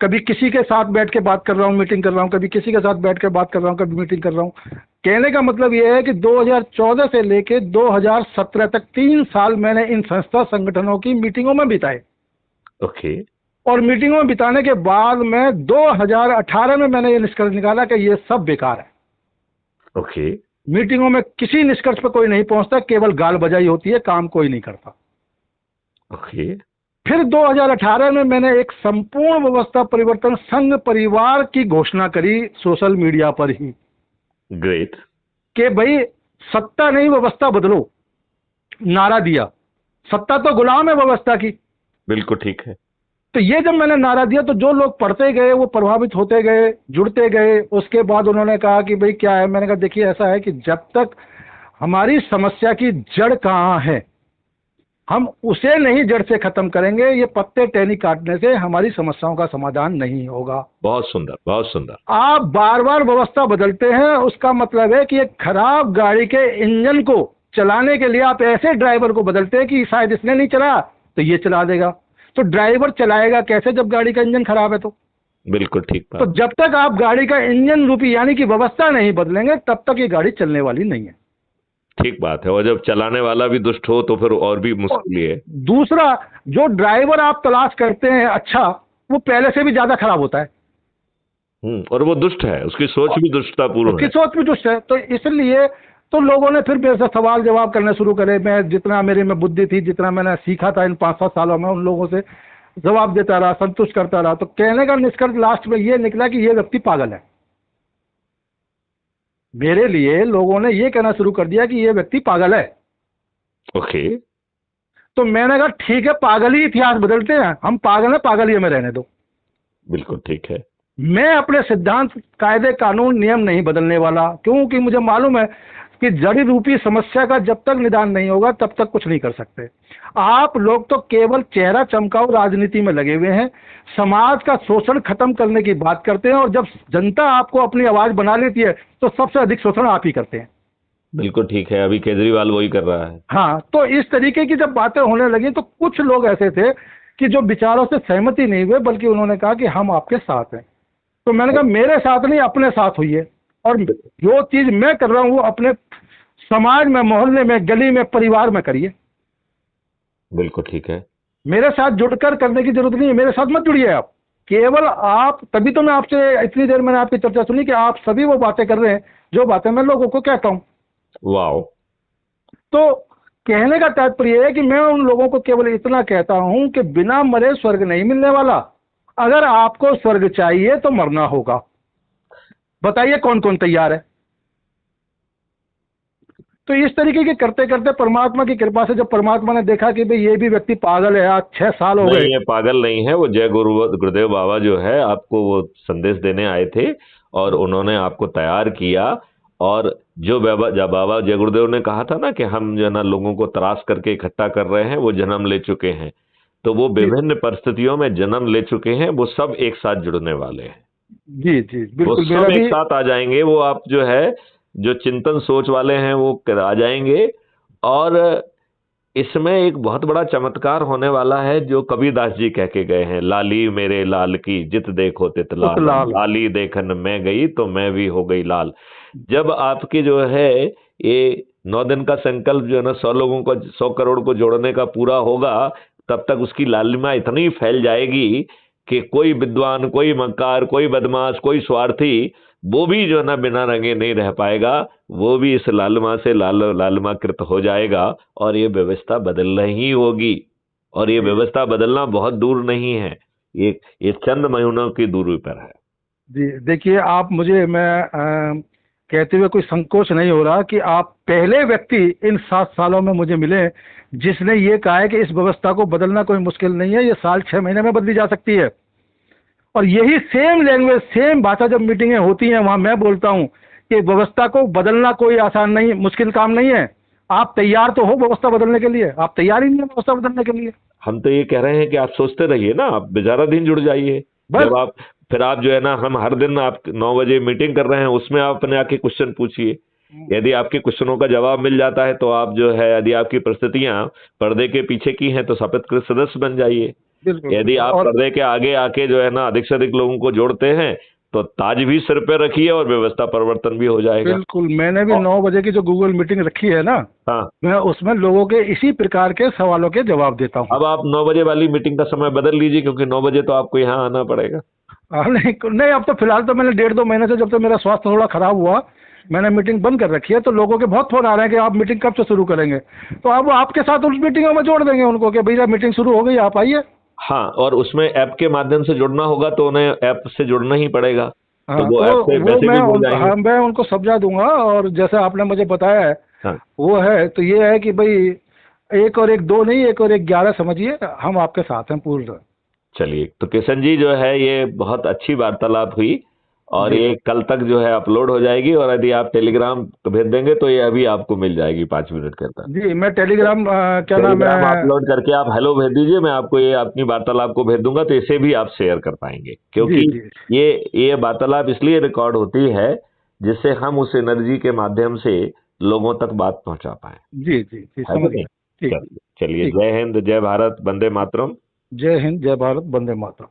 [SPEAKER 2] कभी किसी के साथ बैठ के बात कर रहा हूँ, मीटिंग कर रहा हूँ, कभी किसी के साथ बैठ के बात कर रहा हूँ, कभी मीटिंग कर रहा हूँ। कहने का मतलब ये है कि 2014 से लेके 2017 तक 3 साल मैंने इन संस्था संगठनों की मीटिंगों में बिताए।
[SPEAKER 1] ओके।
[SPEAKER 2] और मीटिंगों में बिताने के बाद में 2018 में मैंने ये निष्कर्ष निकाला कि ये सब बेकार है।
[SPEAKER 1] ओके।
[SPEAKER 2] मीटिंगों में किसी निष्कर्ष पर कोई नहीं पहुंचता, केवल गाल बजाई होती है, काम कोई नहीं करता।
[SPEAKER 1] ओके।
[SPEAKER 2] फिर 2018 में मैंने एक संपूर्ण व्यवस्था परिवर्तन संघ परिवार की घोषणा करी सोशल मीडिया पर ही।
[SPEAKER 1] ग्रेट।
[SPEAKER 2] कि भाई सत्ता नहीं व्यवस्था बदलो, नारा दिया। सत्ता तो गुलाम है व्यवस्था की।
[SPEAKER 1] बिल्कुल ठीक है।
[SPEAKER 2] तो ये जब मैंने नारा दिया तो जो लोग पढ़ते गए वो प्रभावित होते गए, जुड़ते गए। उसके बाद उन्होंने कहा कि भाई क्या है। मैंने कहा देखिए ऐसा है कि जब तक हमारी समस्या की जड़ कहाँ है, हम उसे नहीं जड़ से खत्म करेंगे, ये पत्ते टहनी काटने से हमारी समस्याओं का समाधान नहीं होगा।
[SPEAKER 1] बहुत सुंदर, बहुत सुंदर।
[SPEAKER 2] आप बार बार व्यवस्था बदलते हैं, उसका मतलब है कि एक खराब गाड़ी के इंजन को चलाने के लिए आप ऐसे ड्राइवर को बदलते हैं कि शायद इसने नहीं चला तो ये चला देगा। तो ड्राइवर चलाएगा कैसे जब गाड़ी का इंजन खराब है? तो
[SPEAKER 1] बिल्कुल ठीक बात।
[SPEAKER 2] तो जब तक आप गाड़ी का इंजन रूपी यानी कि व्यवस्था नहीं बदलेंगे तब तक ये गाड़ी चलने वाली नहीं है।
[SPEAKER 1] ठीक बात है। और जब चलाने वाला भी दुष्ट हो तो फिर और भी मुश्किल है।
[SPEAKER 2] दूसरा, जो ड्राइवर आप तलाश करते हैं अच्छा, वो पहले से भी ज्यादा खराब होता है।
[SPEAKER 1] और वो दुष्ट है, उसकी सोच भी दुष्टतापूर्ण है।
[SPEAKER 2] उसकी सोच भी दुष्ट है। तो इसलिए तो लोगों ने फिर मेरे से सवाल जवाब करने शुरू करे। मैं जितना मेरे में बुद्धि थी, जितना मैंने सीखा था इन 5-7 सालों में, उन लोगों से जवाब देता रहा, संतुष्ट करता रहा। तो कहने का निष्कर्ष लास्ट में ये निकला कि ये व्यक्ति पागल है। मेरे लिए लोगों ने ये कहना शुरू कर दिया कि ये व्यक्ति पागल है।
[SPEAKER 1] ओके।
[SPEAKER 2] तो मैंने कहा ठीक है, पागल ही इतिहास बदलते हैं। हम पागल हैं, पागल ही हमें रहने दो।
[SPEAKER 1] बिल्कुल ठीक है।
[SPEAKER 2] मैं अपने सिद्धांत, कायदे, कानून, नियम नहीं बदलने वाला, क्योंकि मुझे मालूम है कि जड़ी रूपी समस्या का जब तक निदान नहीं होगा तब तक कुछ नहीं कर सकते। आप लोग तो केवल चेहरा चमकाऊ राजनीति में लगे हुए हैं, समाज का शोषण खत्म करने की बात करते हैं, और जब जनता आपको अपनी आवाज बना लेती है तो सबसे अधिक शोषण आप ही करते हैं।
[SPEAKER 1] बिल्कुल ठीक है। अभी केजरीवाल वही कर रहा है।
[SPEAKER 2] हाँ, तो इस तरीके की जब बातें होने लगी तो कुछ लोग ऐसे थे कि जो विचारों से सहमति नहीं हुए, बल्कि उन्होंने कहा कि हम आपके साथ हैं। तो मैंने कहा मेरे साथ नहीं, अपने साथ होइए, और जो चीज मैं कर रहा हूं वो अपने समाज में, मोहल्ले में, गली में, परिवार में करिए।
[SPEAKER 1] बिल्कुल ठीक है।
[SPEAKER 2] मेरे साथ जुड़कर करने की जरूरत नहीं है, मेरे साथ मत जुड़िए आप। केवल आप, तभी तो मैं आपसे इतनी देर मैंने आपकी चर्चा सुनी कि आप सभी वो बातें कर रहे हैं जो बातें मैं लोगों को कहता हूं।
[SPEAKER 1] वाह।
[SPEAKER 2] तो कहने का तात्पर्य है कि मैं उन लोगों को केवल इतना कहता हूं कि बिना मरे स्वर्ग नहीं मिलने वाला। अगर आपको स्वर्ग चाहिए तो मरना होगा। बताइए कौन कौन तैयार है? तो इस तरीके के करते करते परमात्मा की कृपा से जब परमात्मा ने देखा कि भाई ये भी व्यक्ति पागल है, आज 6 साल हो गए।
[SPEAKER 1] नहीं, ये पागल नहीं है। वो जय गुरुदेव बाबा जो है आपको वो संदेश देने आए थे और उन्होंने आपको तैयार किया। और जो बाबा जय गुरुदेव ने कहा था ना कि हम जो है ना लोगों को तराश करके इकट्ठा कर रहे हैं, वो जन्म ले चुके हैं। तो वो विभिन्न परिस्थितियों में जन्म ले चुके हैं, वो सब एक साथ जुड़ने वाले हैं।
[SPEAKER 2] जी जी
[SPEAKER 1] वो
[SPEAKER 2] बिल्कुल।
[SPEAKER 1] सब एक साथ आ जाएंगे। वो आप जो है जो चिंतन सोच वाले हैं वो आ जाएंगे। और इसमें एक बहुत बड़ा चमत्कार होने वाला है जो कबीरदास जी कह के गए हैं, लाली मेरे लाल की जित देखो तित लाल, लाली देखन मैं गई तो मैं भी हो गई लाल। जब आपकी जो है ये 9 दिन का संकल्प जो है ना 100 लोगों को, 100 करोड़ को जोड़ने का पूरा होगा, तब तक उसकी लालिमा इतनी फैल जाएगी कि कोई विद्वान, कोई मक्कार, कोई बदमाश, कोई स्वार्थी, वो भी जो है ना बिना रंगे नहीं रह पाएगा। वो भी इस लालिमा से लालिमाकृत हो जाएगा और ये व्यवस्था बदलना ही होगी। और ये व्यवस्था बदलना बहुत दूर नहीं है, ये चंद महीनों की दूरी पर है।
[SPEAKER 2] जी देखिए, आप मुझे, मैं कहते हुए कोई संकोच नहीं हो रहा कि आप पहले व्यक्ति इन 7 सालों में मुझे मिले जिसने ये कहा है कि इस व्यवस्था को बदलना कोई मुश्किल नहीं है, ये साल 6 महीने में बदली जा सकती है। और यही सेम लैंग्वेज, सेम भाषा जब मीटिंगें होती हैं वहां मैं बोलता हूं कि व्यवस्था को बदलना कोई आसान नहीं, मुश्किल काम नहीं है। आप तैयार तो हो व्यवस्था बदलने के लिए, आप तैयार ही नहीं है व्यवस्था बदलने के लिए।
[SPEAKER 1] हम तो ये कह रहे हैं कि आप सोचते रहिए ना, आप बेचारा दिन जुड़ जाइए।
[SPEAKER 2] बस।
[SPEAKER 1] जब आप फिर आप जो है ना, हम हर दिन आप 9 बजे मीटिंग कर रहे हैं, उसमें आप अपने आके क्वेश्चन पूछिए। यदि आपके क्वेश्चनों का जवाब मिल जाता है तो आप जो है, यदि आपकी परिस्थितियां पर्दे के पीछे की हैं तो शपथ सदस्य बन जाइए।
[SPEAKER 2] बिल्कुल
[SPEAKER 1] यदि
[SPEAKER 2] बिल्कुल।
[SPEAKER 1] आप
[SPEAKER 2] और
[SPEAKER 1] पर्दे के आगे आके जो है ना अधिक से अधिक लोगों को जोड़ते हैं तो ताज भी सिर पे रखिए और व्यवस्था परिवर्तन भी हो जाएगा।
[SPEAKER 2] बिल्कुल, मैंने भी
[SPEAKER 1] और
[SPEAKER 2] 9 बजे की जो गूगल मीटिंग रखी है ना,
[SPEAKER 1] हाँ,
[SPEAKER 2] मैं उसमें लोगों के इसी प्रकार के सवालों के जवाब देता हूँ।
[SPEAKER 1] अब आप 9 बजे वाली मीटिंग का समय बदल लीजिए, क्योंकि 9 बजे तो आपको यहाँ आना पड़ेगा।
[SPEAKER 2] नहीं नहीं, अब तो फिलहाल तो मैंने 1.5-2 महीने से, जब तक मेरा स्वास्थ्य थोड़ा खराब हुआ, मैंने मीटिंग बंद कर रखी है। तो लोगों के बहुत फोन आ रहे हैं कि आप मीटिंग कब से शुरू करेंगे। तो अब आपके साथ उस मीटिंगों में जोड़ देंगे उनको कि भैया मीटिंग शुरू हो गई, आप आइए।
[SPEAKER 1] हाँ, और उसमें ऐप के माध्यम से जुड़ना होगा तो उन्हें ऐप से जुड़ना ही पड़ेगा। तो
[SPEAKER 2] हाँ,
[SPEAKER 1] वो
[SPEAKER 2] तो
[SPEAKER 1] ऐप से
[SPEAKER 2] वो
[SPEAKER 1] वैसे भी जुड़ जाएंगे।
[SPEAKER 2] हाँ, मैं उनको समझा दूंगा। और जैसा आपने मुझे बताया है
[SPEAKER 1] हाँ,
[SPEAKER 2] वो है, तो ये है कि भाई 1 और 1 2 नहीं, 1 और 1 11 समझिए, हम आपके साथ हैं पूर्ण।
[SPEAKER 1] चलिए, तो किशन जी जो है ये बहुत अच्छी वार्तालाप हुई, और
[SPEAKER 2] जी
[SPEAKER 1] ये कल तक जो है अपलोड हो जाएगी, और यदि आप टेलीग्राम भेज देंगे तो ये अभी आपको मिल जाएगी 5 मिनट के अंदर।
[SPEAKER 2] जी, मैं टेलीग्राम क्या नाम
[SPEAKER 1] टेलीग्राम
[SPEAKER 2] है।
[SPEAKER 1] अपलोड करके आप हेलो भेज दीजिए, मैं आपको ये अपनी वार्तालाप को भेज दूंगा, तो इसे भी आप शेयर कर पाएंगे,
[SPEAKER 2] जी
[SPEAKER 1] क्योंकि
[SPEAKER 2] जी
[SPEAKER 1] ये वार्तालाप इसलिए रिकॉर्ड होती है जिससे हम उस एनर्जी के माध्यम से लोगों तक बात पहुंचा पाए।
[SPEAKER 2] जी जी जी,
[SPEAKER 1] है कि
[SPEAKER 2] समझ
[SPEAKER 1] नहीं?
[SPEAKER 2] गया। ठीक।
[SPEAKER 1] चलिए चलिए,
[SPEAKER 2] ठीक।
[SPEAKER 1] जय हिंद, जय भारत, वंदे मातरम।
[SPEAKER 2] जय हिंद, जय भारत, वंदे मातरम।